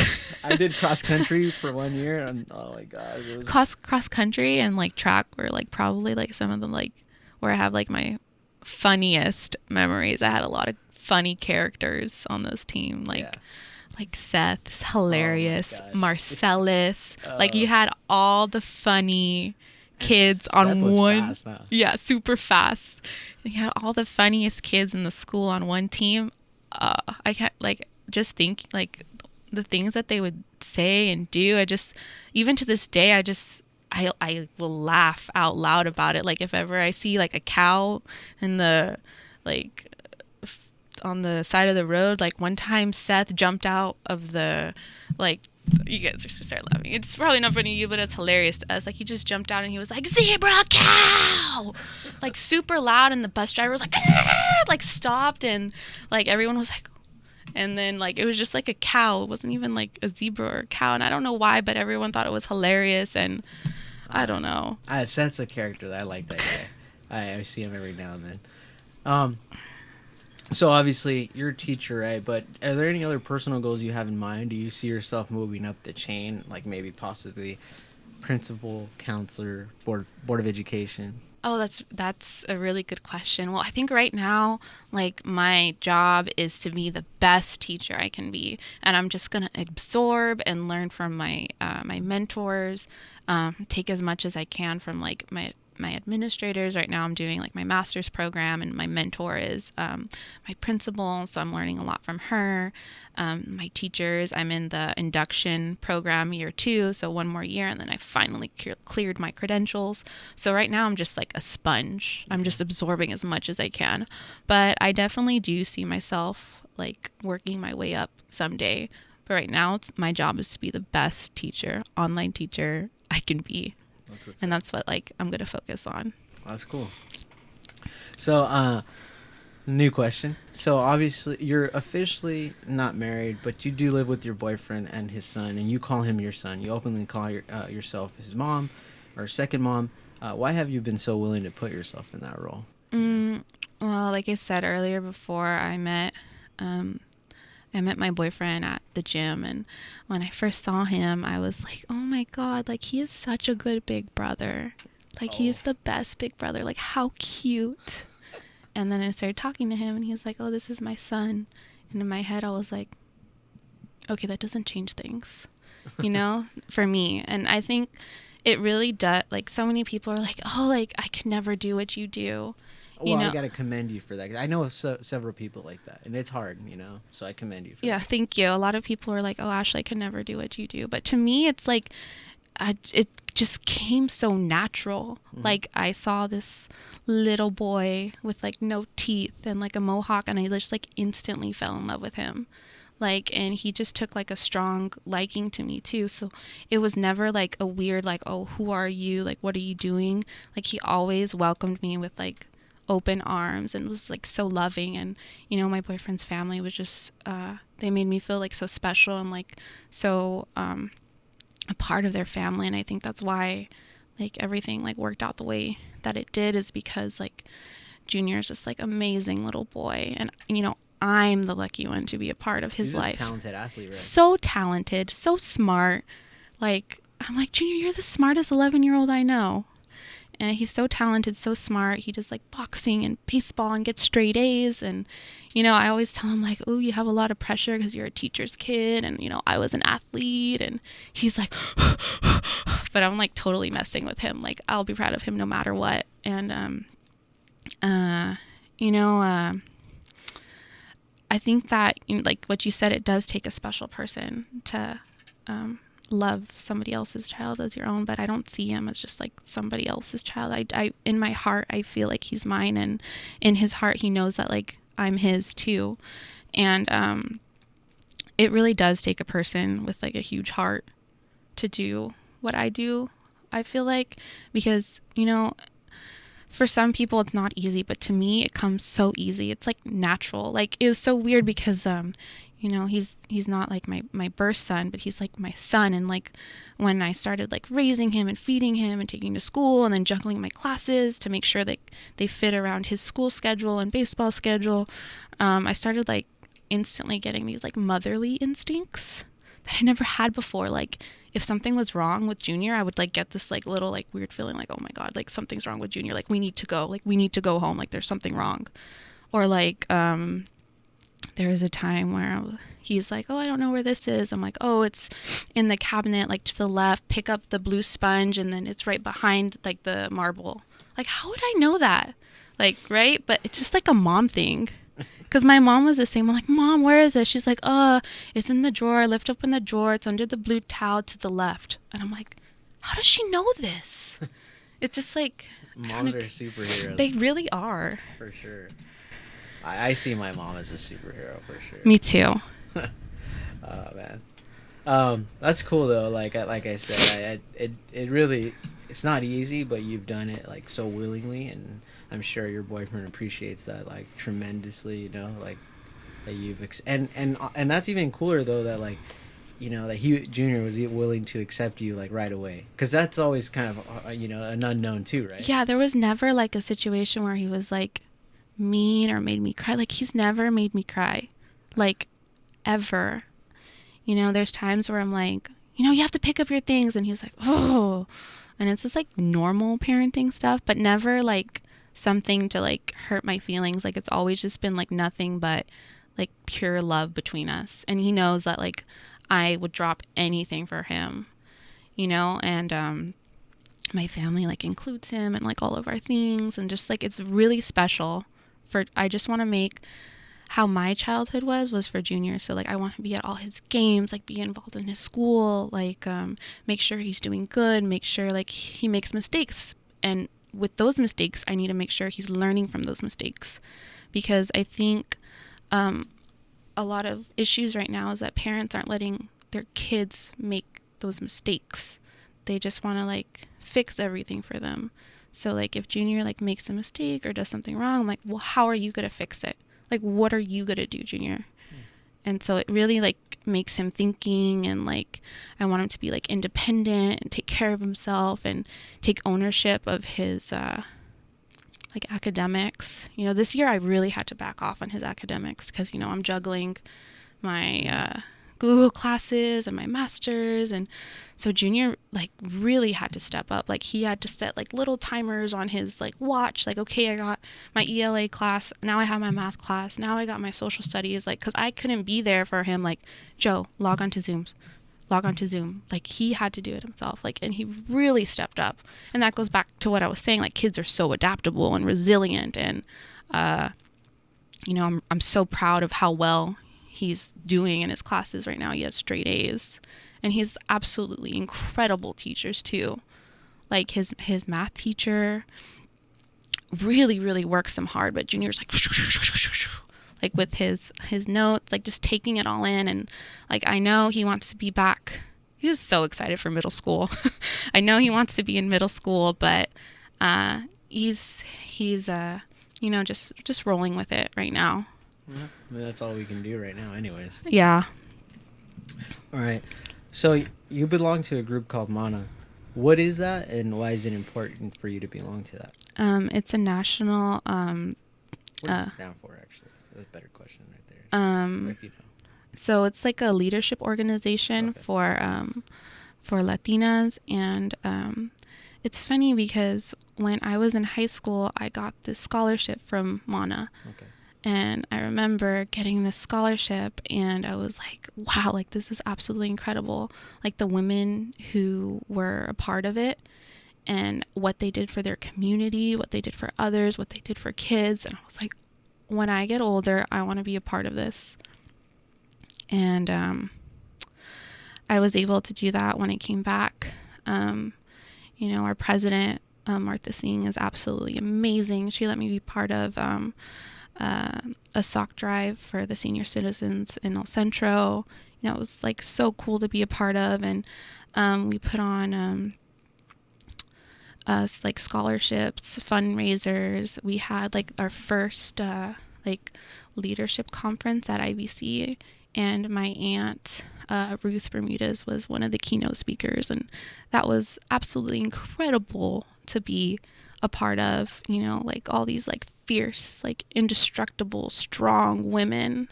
[SPEAKER 1] I did cross country for 1 year, and oh my god, it was
[SPEAKER 2] cross country and like track were like probably like some of them like where I have like my funniest memories. I had a lot of funny characters on those teams, like Like Seth is
[SPEAKER 1] Oh my
[SPEAKER 2] hilarious.
[SPEAKER 1] gosh.
[SPEAKER 2] Marcellus. Like you had all the funny
[SPEAKER 1] And
[SPEAKER 2] kids
[SPEAKER 1] Seth
[SPEAKER 2] on
[SPEAKER 1] was
[SPEAKER 2] one.
[SPEAKER 1] fast, huh?
[SPEAKER 2] Yeah, super fast. You had all the funniest kids in the school on one team. I can't like just think like the things that they would say and do. I just even to this day I will laugh out loud about it. Like if ever I see like a cow in the like on the side of the road. Like one time Seth jumped out of the like you guys are start laughing. It's probably not funny to you, but it's hilarious to us. Like he just jumped out and he was like zebra cow, like super loud, and the bus driver was like like stopped and like everyone was like, and then like it was just like a cow. It wasn't even like a zebra or a cow, and I don't know why, but everyone thought it was hilarious, and I don't know.
[SPEAKER 1] Seth's a character that I like that guy. I see him every now and then. Um, so obviously you're a teacher, right? But are there any other personal goals you have in mind? Do you see yourself moving up the chain, like maybe possibly principal, counselor, board of education?
[SPEAKER 2] Oh, that's a really good question. Well, I think right now, like my job is to be the best teacher I can be, and I'm just gonna absorb and learn from my mentors, take as much as I can from like my administrators. Right now I'm doing like my master's program, and my mentor is my principal, so I'm learning a lot from her. My teachers, I'm in the induction program year 2, so one more year and then I finally cleared my credentials. So right now I'm just like a sponge. I'm just absorbing as much as I can, but I definitely do see myself like working my way up someday. But right now my job is to be the best teacher, online teacher I can be. And that's what like I'm gonna focus on.
[SPEAKER 1] That's cool. So, new question. So obviously you're officially not married, but you do live with your boyfriend and his son, and you call him your son. You openly call yourself his mom or second mom. Why have you been so willing to put yourself in that role?
[SPEAKER 2] Well, like I said earlier, before I met my boyfriend at the gym, and when I first saw him, I was like, "Oh my God, like he is such a good big brother. Like he's the best big brother. Like how cute." And then I started talking to him, and he was like, "Oh, this is my son." And in my head, I was like, "Okay, that doesn't change things." You know, for me. And I think it really does. Like so many people are like, "Oh, like I could never do what you do."
[SPEAKER 1] Well, I gotta commend you for that. 'Cause I know several people like that, and it's hard, So I commend you for
[SPEAKER 2] Yeah,
[SPEAKER 1] that.
[SPEAKER 2] thank you. A lot of people are like, "Oh, Ashley, I could never do what you do," but to me, it's like, it just came so natural.
[SPEAKER 1] Mm-hmm.
[SPEAKER 2] Like I saw this little boy with like no teeth and like a mohawk, and I just like instantly fell in love with him. Like, and he just took like a strong liking to me too. So it was never like a weird like, "Oh, who are you? Like, what are you doing?" Like he always welcomed me with like open arms and was like so loving. And my boyfriend's family was just they made me feel like so special and like so a part of their family. And I think that's why like everything like worked out the way that it did, is because like Junior is this like amazing little boy, and I'm the lucky one to be a part of his life.
[SPEAKER 1] He's a talented athlete, right?
[SPEAKER 2] So talented, so smart. Like I'm like, "Junior, you're the smartest 11-year-old I know." And he's so talented, so smart. He does like boxing and baseball and gets straight A's. And, I always tell him like, "Oh, you have a lot of pressure because you're a teacher's kid. And, I was an athlete." And he's like, but I'm like totally messing with him. Like I'll be proud of him no matter what. And, I think that like what you said, it does take a special person to, love somebody else's child as your own, but I don't see him as just like somebody else's child. I in my heart I feel like he's mine, and in his heart he knows that like I'm his too. And it really does take a person with like a huge heart to do what I do, I feel like, because for some people it's not easy, but to me it comes so easy. It's like natural. Like it was so weird because he's not like my birth son, but he's like my son. And like when I started like raising him and feeding him and taking to school and then juggling my classes to make sure that they fit around his school schedule and baseball schedule, I started like instantly getting these like motherly instincts that I never had before. Like if something was wrong with Junior, I would like get this like little like weird feeling like, "Oh my God, like something's wrong with Junior. Like we need to go home. Like there's something wrong." Or like there was a time where he's like, oh, I don't know where this is. I'm like, oh, it's in the cabinet, like to the left. Pick up the blue sponge, and then it's right behind like the marble. Like, how would I know that? Like, right? But it's just like a mom thing. Because my mom was the same. I'm like, Mom, where is it? She's like, it's in the drawer. Lift up in the drawer. It's under the blue towel to the left. And I'm like, how does she know this? It's just like...
[SPEAKER 1] Moms are superheroes.
[SPEAKER 2] They really are.
[SPEAKER 1] For sure. I see my mom as a superhero, for sure.
[SPEAKER 2] Me too.
[SPEAKER 1] Oh, man. That's cool, though. Like I said, it really... It's not easy, but you've done it, like, so willingly, and I'm sure your boyfriend appreciates that, like, tremendously, you know, like, that you've... And that's even cooler, though, that, like, you know, that he, Junior, was willing to accept you, like, right away. Because that's always kind of, you know, an unknown, too, right?
[SPEAKER 2] Yeah, there was never, like, a situation where he was, like, mean or made me cry. Like, he's never made me cry. Like, ever. You know, there's times where I'm like, you know, you have to pick up your things. And he's like, oh... And it's just like normal parenting stuff, but never like something to like hurt my feelings. Like it's always just been like nothing but like pure love between us. And he knows that like I would drop anything for him, you know, and my family like includes him and like all of our things, and just like it's really special for... I just want to make how my childhood was for Junior. So like I want to be at all his games, like be involved in his school, like make sure he's doing good, make sure like he makes mistakes, and with those mistakes I need to make sure he's learning from those mistakes, because I think a lot of issues right now is that parents aren't letting their kids make those mistakes. They just want to like fix everything for them. So like if Junior like makes a mistake or does something wrong, I'm like, well, how are you going to fix it? Like, what are you going to do, Junior? And so it really, like, makes him thinking, and, like, I want him to be, like, independent and take care of himself and take ownership of his, like, academics. You know, this year I really had to back off on his academics because, you know, I'm juggling my Google classes and my master's, and so Junior like really had to step up. Like he had to set like little timers on his like watch, like, okay, I got my ELA class, now I have my math class, now I got my social studies, like, because I couldn't be there for him. Like, Joe, log on to Zoom. Like he had to do it himself, like, and he really stepped up. And that goes back to what I was saying, like kids are so adaptable and resilient, and you know, I'm so proud of how well he's doing in his classes right now. He has straight A's, and he has absolutely incredible teachers too. Like his math teacher really works him hard, but Junior's like with his notes, like just taking it all in. And like I know he wants to be back. He was so excited for middle school. I know he wants to be in middle school, but he's you know, just rolling with it right now.
[SPEAKER 1] I mean, that's all we can do right now anyways.
[SPEAKER 2] Yeah.
[SPEAKER 1] All right. So you belong to a group called MANA. What is that, and why is it important for you to belong to that?
[SPEAKER 2] It's a national...
[SPEAKER 1] what does it stand for, actually? That's a better question right there. If you know.
[SPEAKER 2] So it's like a leadership organization for Latinas, and it's funny because when I was in high school, I got this scholarship from MANA. Okay. And I remember getting this scholarship, and I was like, wow, like this is absolutely incredible. Like the women who were a part of it and what they did for their community, what they did for others, what they did for kids. And I was like, when I get older, I want to be a part of this. And I was able to do that when I came back. You know, our president, Martha Singh, is absolutely amazing. She let me be part of a sock drive for the senior citizens in El Centro. You know, it was like so cool to be a part of, and we put on like scholarships, fundraisers. We had like our first like leadership conference at IBC, and my aunt Ruth Bermudez was one of the keynote speakers, and that was absolutely incredible to be a part of. You know, like all these like fierce, like indestructible, strong women.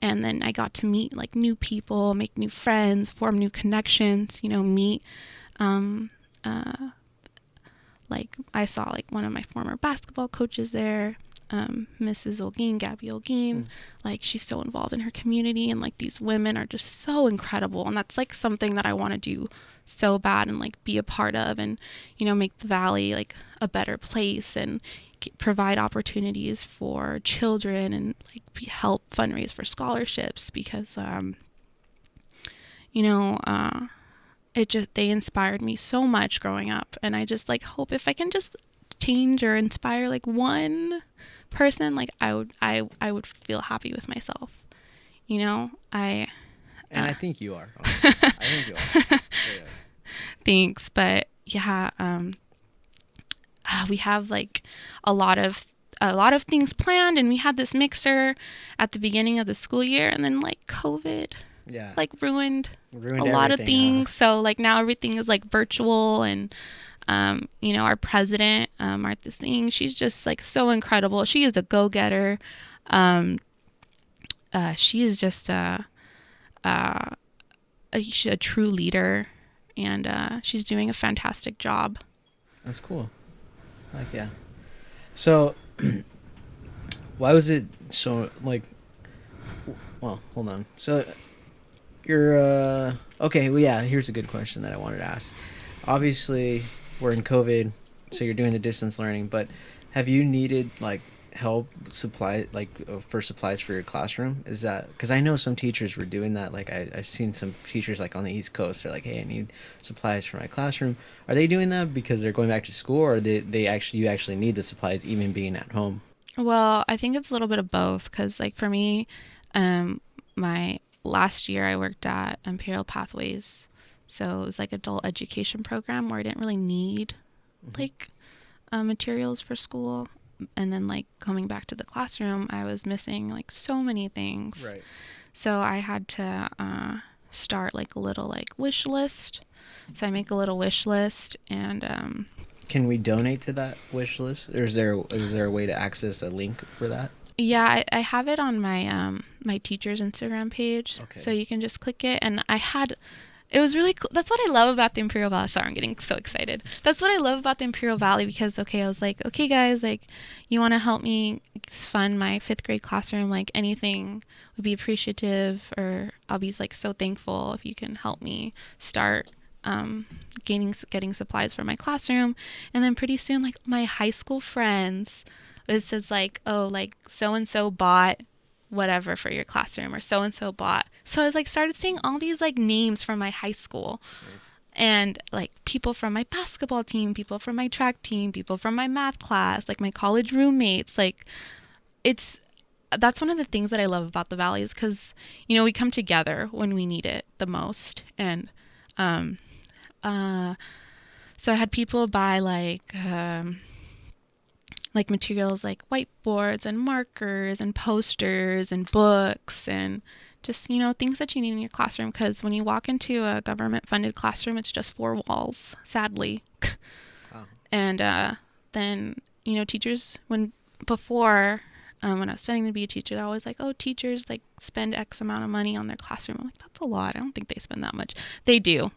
[SPEAKER 2] And then I got to meet like new people, make new friends, form new connections, you know, meet like I saw like one of my former basketball coaches there. Mrs. Olguin, Gabby Olguin. Like, she's so involved in her community, and like these women are just so incredible, and that's like something that I want to do so bad and like be a part of, and make the valley like a better place, and provide opportunities for children, and like help fundraise for scholarships, because they inspired me so much growing up, and I just like hope if I can just change or inspire like one person, like I would feel happy with myself. I
[SPEAKER 1] And I think you are. Honestly. I think you are. Yeah.
[SPEAKER 2] Thanks, but yeah, we have like a lot of things planned, and we had this mixer at the beginning of the school year, and then like COVID like ruined a lot of things. So like now everything is like virtual, and our president, Martha Singh, she's just like so incredible. She is a go-getter. She is just she's a true leader, and she's doing a fantastic job.
[SPEAKER 1] That's cool. Like, yeah. So, why was it so like? Well, hold on. So, you're okay. Well, yeah. Here's a good question that I wanted to ask. Obviously, we're in COVID, so you're doing the distance learning. But have you needed like help for supplies for your classroom? Is that because I know some teachers were doing that? Like I've seen some teachers like on the East Coast. They're like, hey, I need supplies for my classroom. Are they doing that because they're going back to school, or you actually need the supplies even being at home?
[SPEAKER 2] Well, I think it's a little bit of both, because like for me, my last year I worked at Imperial Pathways, so it was like adult education program where I didn't really need like materials for school. And then like coming back to the classroom, I was missing like so many things.
[SPEAKER 1] Right.
[SPEAKER 2] So I had to start like a little like wish list. So I make a little wish list, and
[SPEAKER 1] can we donate to that wish list, or is there a way to access a link for that?
[SPEAKER 2] Yeah, I have it on my my teacher's Instagram page.
[SPEAKER 1] Okay.
[SPEAKER 2] So you can just click it, and it was really cool. That's what I love about the Imperial Valley. Sorry, I'm getting so excited. That's what I love about the Imperial Valley, because, I was like, okay, guys, like, you want to help me fund my 5th grade classroom? Like, anything would be appreciative, or I'll be, like, so thankful if you can help me start getting supplies for my classroom. And then pretty soon, like, my high school friends, it says, like, oh, like, so-and-so bought whatever for your classroom, or so-and-so bought. So I was like started seeing all these like names from my high school.
[SPEAKER 1] Nice.
[SPEAKER 2] And like people from my basketball team, people from my track team, people from my math class, like my college roommates. Like that's one of the things that I love about the Valley, is because we come together when we need it the most. And so I had people buy like materials like whiteboards and markers and posters and books, and just things that you need in your classroom, because when you walk into a government funded classroom, it's just 4 walls, sadly.
[SPEAKER 1] Wow.
[SPEAKER 2] And then teachers, before when I was studying to be a teacher, they're always like, oh, teachers like spend X amount of money on their classroom. I'm like, that's a lot. I don't think they spend that much. They do.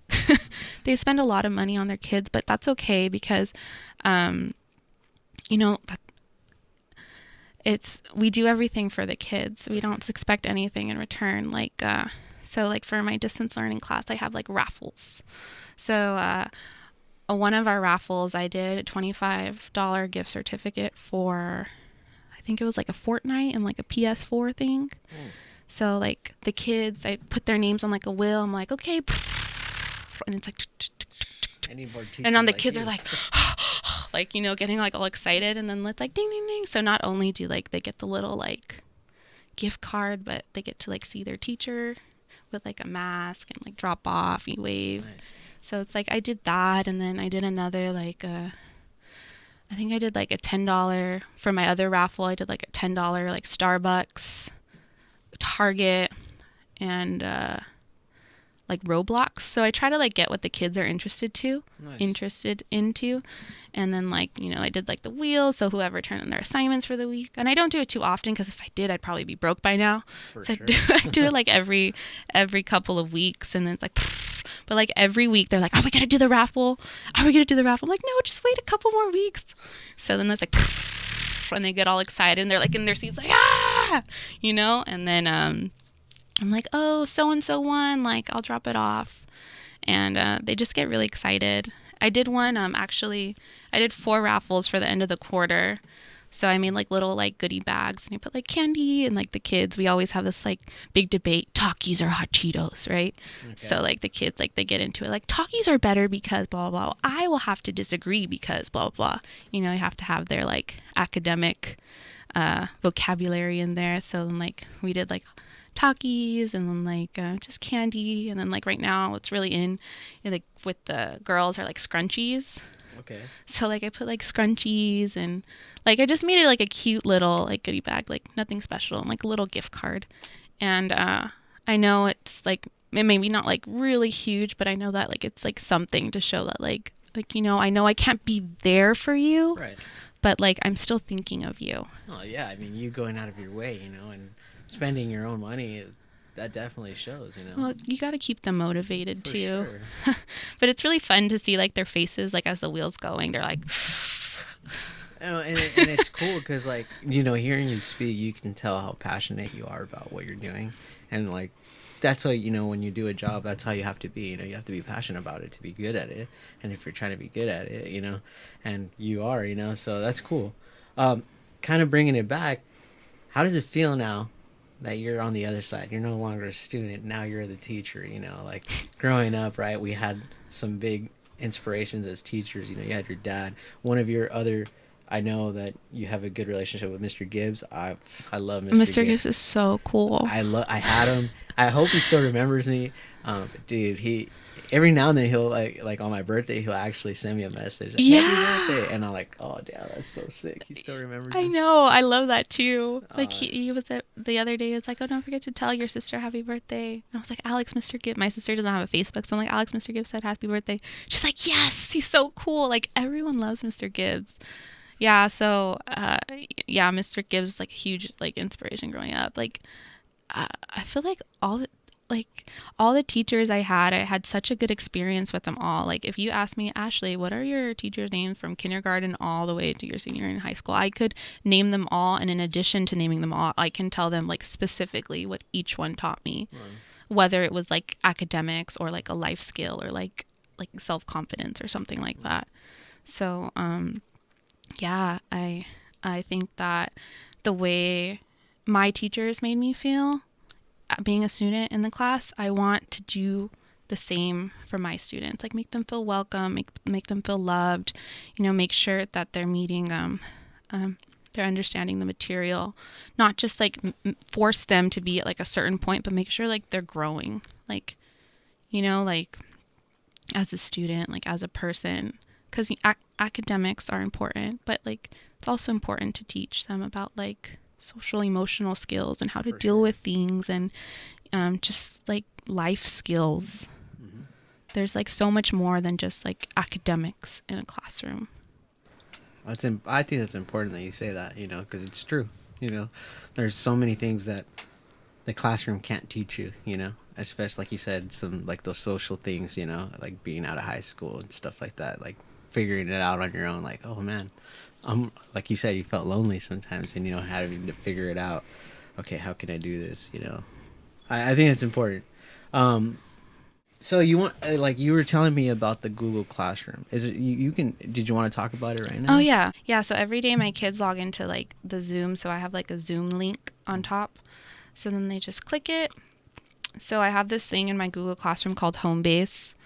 [SPEAKER 2] They spend a lot of money on their kids, but that's okay, because we do everything for the kids. We don't expect anything in return. Like, so like for my distance learning class, I have like raffles. So, one of our raffles, I did a $25 gift certificate for, I think it was like a Fortnite and like a PS4 thing. So like the kids, I put their names on like a wheel. I'm like, okay. And it's like, and then the kids are like, like, getting like all excited, and then it's like ding, ding, ding. So not only do like they get the little like gift card, but they get to like see their teacher with like a mask and like drop off, you wave. Nice. So it's like I did that, and then I did another like I think I did like a $10 for my other raffle. I did like a $10 like Starbucks, Target, and like Roblox. So I try to like get what the kids are interested into. And then like, I did like the wheels. So whoever turned in their assignments for the week. And I don't do it too often, because if I did, I'd probably be broke by now. So sure. I do it like every couple of weeks. And then it's like, but like every week they're like, are we going to do the raffle? I'm like, no, just wait a couple more weeks. So then there's like, and they get all excited and they're like in their seats like, ah, you know, and then I'm like, oh, so and so won, like I'll drop it off, and they just get really excited. I did one actually. I did 4 raffles for the end of the quarter. So I made like little like goodie bags and I put like candy, and like the kids, we always have this like big debate, Takis or hot Cheetos, right? Okay. So like the kids, like they get into it like Takis are better because blah, blah, blah. I will have to disagree because blah, blah, blah. You know, you have to have their like academic vocabulary in there. So then like we did like Takis and then like just candy. And then like right now what's really in like with the girls are like scrunchies.
[SPEAKER 1] Okay.
[SPEAKER 2] So like I put like scrunchies and like I just made it like a cute little like goodie bag, like nothing special, and like a little gift card. And I know it's like it maybe not like really huge, but I know that like it's like something to show that like you know I can't be there for you,
[SPEAKER 1] Right.
[SPEAKER 2] But like I'm still thinking of you.
[SPEAKER 1] Oh yeah, I mean you going out of your way, you know, and spending your own money, that definitely shows, you know.
[SPEAKER 2] Well, you got to keep them motivated
[SPEAKER 1] For
[SPEAKER 2] too.
[SPEAKER 1] Sure.
[SPEAKER 2] But it's really fun to see like their faces, like as the wheels going, they're like.
[SPEAKER 1] And it's cool because like, you know, hearing you speak, you can tell how passionate you are about what you're doing, and like that's how, you know, when you do a job, that's how you have to be. You know, you have to be passionate about it to be good at it, and if you're trying to be good at it, you know, and you are, you know, so that's cool. Kind of bringing it back, how does it feel now that you're on the other side? You're no longer a student, now you're the teacher, you know. Like growing up, right, we had some big inspirations as teachers. You know, you had your dad. One of your other, I know that you have a good relationship with Mr. Gibbs. I love
[SPEAKER 2] Mr. Gibbs is so cool.
[SPEAKER 1] I had him. I hope he still remembers me. But dude, he every now and then he'll like on my birthday he'll actually send me a message. Like,
[SPEAKER 2] yeah.
[SPEAKER 1] Happy birthday. And I'm like, oh damn, that's so sick. He still remembers me.
[SPEAKER 2] I know. I love that too. Like he was the other day. He was like, oh, don't forget to tell your sister happy birthday. And I was like, Alex, Mr. Gibbs. My sister doesn't have a Facebook, so I'm like, Alex, Mr. Gibbs said happy birthday. She's like, yes, he's so cool. Like everyone loves Mr. Gibbs. Yeah. So yeah, Mr. Gibbs is like a huge like inspiration growing up. Like I feel like all the teachers I had such a good experience with them all. Like if you ask me, Ashley, what are your teachers' names from kindergarten all the way to your senior in high school, I could name them all, and in addition to naming them all, I can tell them like specifically what each one taught me. Right. Whether it was like academics or like a life skill or like self-confidence or something like that. So yeah, I think that the way my teachers made me feel being a student in the class, I want to do the same for my students. Like make them feel welcome, make them feel loved, you know, make sure that they're meeting they're understanding the material, not just like force them to be at like a certain point, but make sure like they're growing, like, you know, like as a student, like as a person, because academics are important, but like it's also important to teach them about like social emotional skills and how to deal with things, and just like life skills. Mm-hmm. There's like so much more than just like academics in a classroom.
[SPEAKER 1] I think that's important that you say that, you know, because it's true. You know, there's so many things that the classroom can't teach you, you know, especially like you said, some like those social things, you know, like being out of high school and stuff like that, like figuring it out on your own. Like, oh man, like you said, you felt lonely sometimes, and you know, having to figure it out. Okay, how can I do this? You know, I think it's important. So you want, like you were telling me about the Google Classroom. Is it you can? Did you want to talk about it right now?
[SPEAKER 2] Oh yeah. So every day my kids log into like the Zoom, so I have like a Zoom link on top. So then they just click it. So I have this thing in my Google Classroom called Home Base,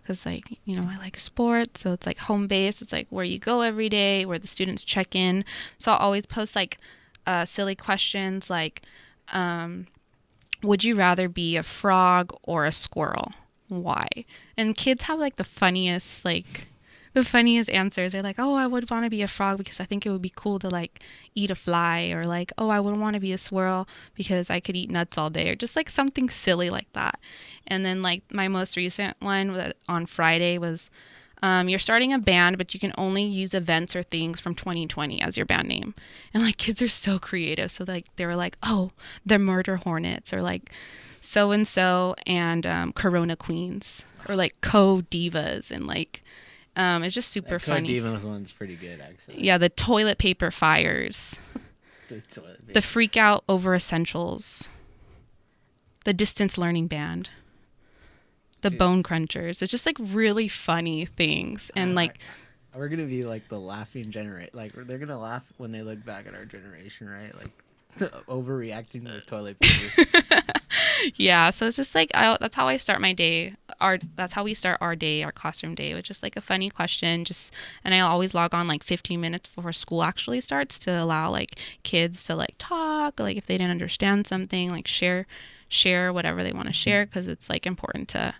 [SPEAKER 2] because like, you know, I like sports, so it's like Home Base. It's like where you go every day, where the students check in. So I'll always post like silly questions like, would you rather be a frog or a squirrel? Why? And kids have like the funniest answers. They're like, oh, I would want to be a frog because I think it would be cool to like eat a fly, or like, oh, I would want to be a squirrel because I could eat nuts all day, or just like something silly like that. And then like my most recent one on Friday was, you're starting a band, but you can only use events or things from 2020 as your band name. And like kids are so creative. So like they were like, oh, the Murder Hornets, or like so and Corona Queens, or like Co Divas, and like It's just super
[SPEAKER 1] That Code
[SPEAKER 2] funny.
[SPEAKER 1] Demons one's pretty good, actually.
[SPEAKER 2] Yeah, the toilet paper fires,
[SPEAKER 1] The toilet paper.
[SPEAKER 2] the freak out over essentials, the distance learning band, the
[SPEAKER 1] Dude.
[SPEAKER 2] bone crunchers. It's just like really funny things. And like,
[SPEAKER 1] we're gonna be like the laughing generation. Like they're gonna laugh when they look back at our generation, right? Like overreacting to the toilet paper.
[SPEAKER 2] yeah, so it's just like that's how I start my day. That's how we start our day, our classroom day, with just like a funny question. Just and I always log on like 15 minutes before school actually starts to allow like kids to like talk, like if they didn't understand something, like share whatever they want to share, because it's like important to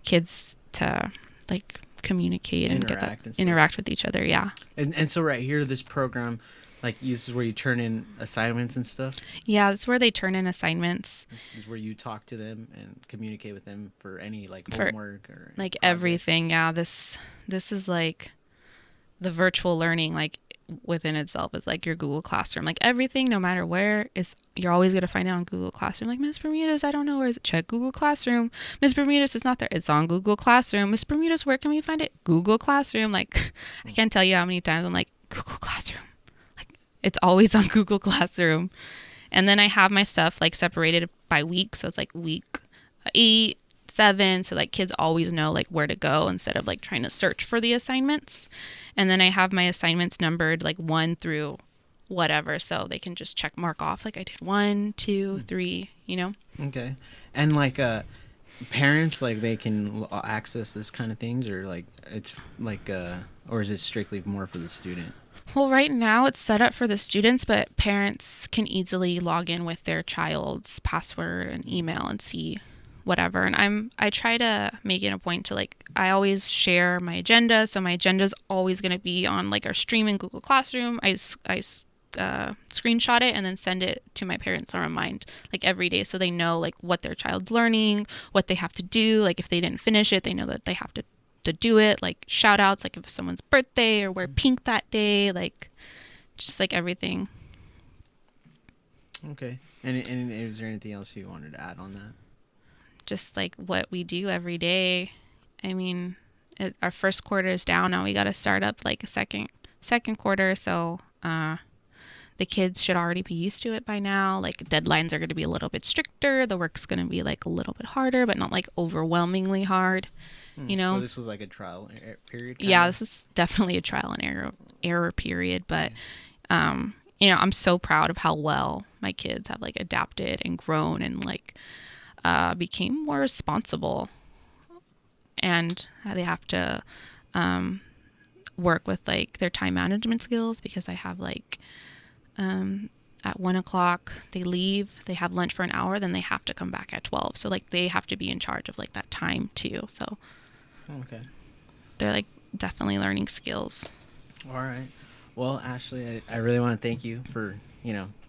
[SPEAKER 2] kids to like communicate and interact with each other. Yeah.
[SPEAKER 1] And so right here, this program, like this is where you turn in assignments and stuff.
[SPEAKER 2] Yeah, that's where they turn in assignments.
[SPEAKER 1] This is where you talk to them and communicate with them for any like homework or
[SPEAKER 2] like
[SPEAKER 1] projects.
[SPEAKER 2] Everything. Yeah, this is like the virtual learning, like within itself is like your Google Classroom. Like everything, no matter where, is you're always gonna find it on Google Classroom. Like, Miss Bermudez, I don't know where is it. Check Google Classroom. Miss Bermudez is not there. It's on Google Classroom. Miss Bermudez, where can we find it? Google Classroom. Like, I can't tell you how many times I'm like, Google Classroom. Like, it's always on Google Classroom. And then I have my stuff like separated by week, so it's like week 8, 7, so like kids always know like where to go instead of like trying to search for the assignments. And then I have my assignments numbered like 1 through whatever, so they can just check mark off like I did 1, 2, 3, you know.
[SPEAKER 1] Okay. And like parents, like they can access this kind of things, or like it's like or is it strictly more for the student?
[SPEAKER 2] Well, right now it's set up for the students, but parents can easily log in with their child's password and email and see whatever. And I try to make it a point to like, I always share my agenda, so my agenda is always going to be on like our stream in Google Classroom. I screenshot it and then send it to my parents on Remind like every day, so they know like what their child's learning, what they have to do. Like if they didn't finish it, they know that they have to do it. Like shout outs, like if it's someone's birthday, or wear pink that day, like just like everything.
[SPEAKER 1] Okay. And is there anything else you wanted to add on that?
[SPEAKER 2] Just like what we do every day. I mean, our first quarter is down now. We got to start up like a second quarter, so the kids should already be used to it by now. Like deadlines are going to be a little bit stricter. The work's going to be like a little bit harder, but not like overwhelmingly hard. You know.
[SPEAKER 1] So this was like a trial period.
[SPEAKER 2] Yeah, this is definitely a trial and error period. But you know, I'm so proud of how well my kids have like adapted and grown and like became more responsible. And they have to work with like their time management skills, because I have like at 1:00 they leave, they have lunch for an hour, then they have to come back at 12. So like they have to be in charge of like that time too. So
[SPEAKER 1] okay,
[SPEAKER 2] they're like definitely learning skills.
[SPEAKER 1] All right. Well, Ashley, I really want to thank you for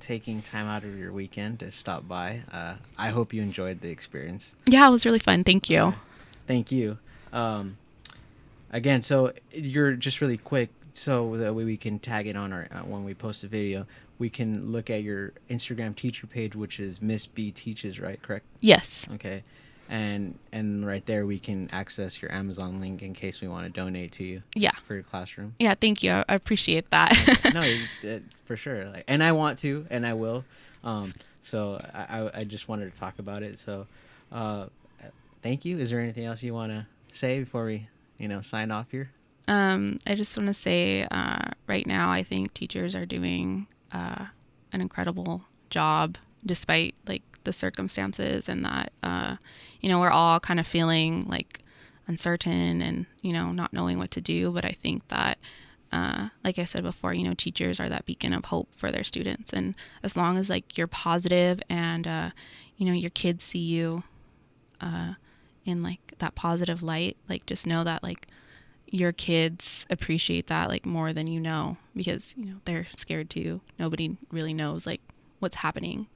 [SPEAKER 1] taking time out of your weekend to stop by. I hope you enjoyed the experience.
[SPEAKER 2] Yeah, it was really fun. Thank you.
[SPEAKER 1] Thank you. Again, so you're just really quick, so that way we can tag it on our when we post a video. We can look at your Instagram teacher page, which is Miss B Teaches, right? Correct?
[SPEAKER 2] Yes.
[SPEAKER 1] Okay. And right there we can access your Amazon link in case we want to donate to you.
[SPEAKER 2] Yeah.
[SPEAKER 1] For your classroom.
[SPEAKER 2] Yeah, thank you. I appreciate that.
[SPEAKER 1] No, for sure. Like, and I want to, and I will. So I just wanted to talk about it. So, thank you. Is there anything else you want to say before we, sign off here?
[SPEAKER 2] I just want to say, right now, I think teachers are doing an incredible job despite like the circumstances, and that, we're all kind of feeling like uncertain and, not knowing what to do. But I think that, like I said before, teachers are that beacon of hope for their students. And as long as like you're positive and, your kids see you, in like that positive light, like just know that like your kids appreciate that like more than because they're scared too. Nobody really knows like what's happening.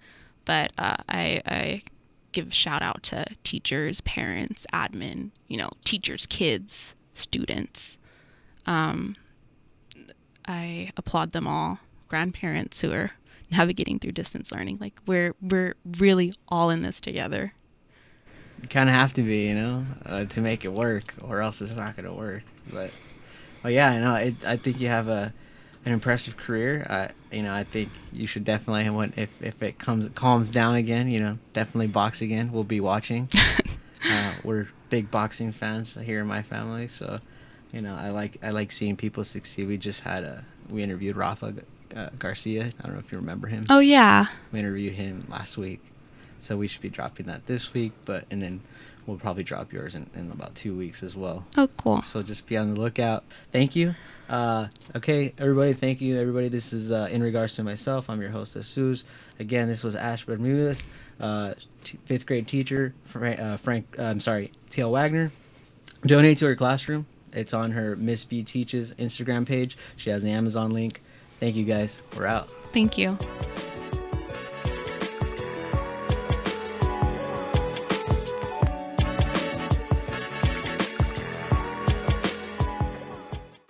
[SPEAKER 2] But I give a shout out to teachers, parents, admin, teachers, kids, students. I applaud them all. Grandparents who are navigating through distance learning. Like we're really all in this together.
[SPEAKER 1] You kind of have to be, to make it work, or else it's not going to work. But Oh yeah, I know. I think you have an impressive career. I think you should definitely, if it calms down again, definitely box again. We'll be watching. We're big boxing fans here in my family, so I like seeing people succeed. We interviewed Rafa Garcia. I don't know if you remember him.
[SPEAKER 2] Oh yeah.
[SPEAKER 1] We interviewed him last week, so we should be dropping that this week. And then we'll probably drop yours in about 2 weeks as well.
[SPEAKER 2] Oh cool.
[SPEAKER 1] So just be on the lookout. Thank you. Okay, everybody. Thank you, everybody. This is in regards to myself. I'm your host, Jesus. Again, this was Ash Bermudez, fifth grade teacher. T.L. Wagner. Donate to her classroom. It's on her Miss B Teaches Instagram page. She has the Amazon link. Thank you, guys. We're out.
[SPEAKER 2] Thank you.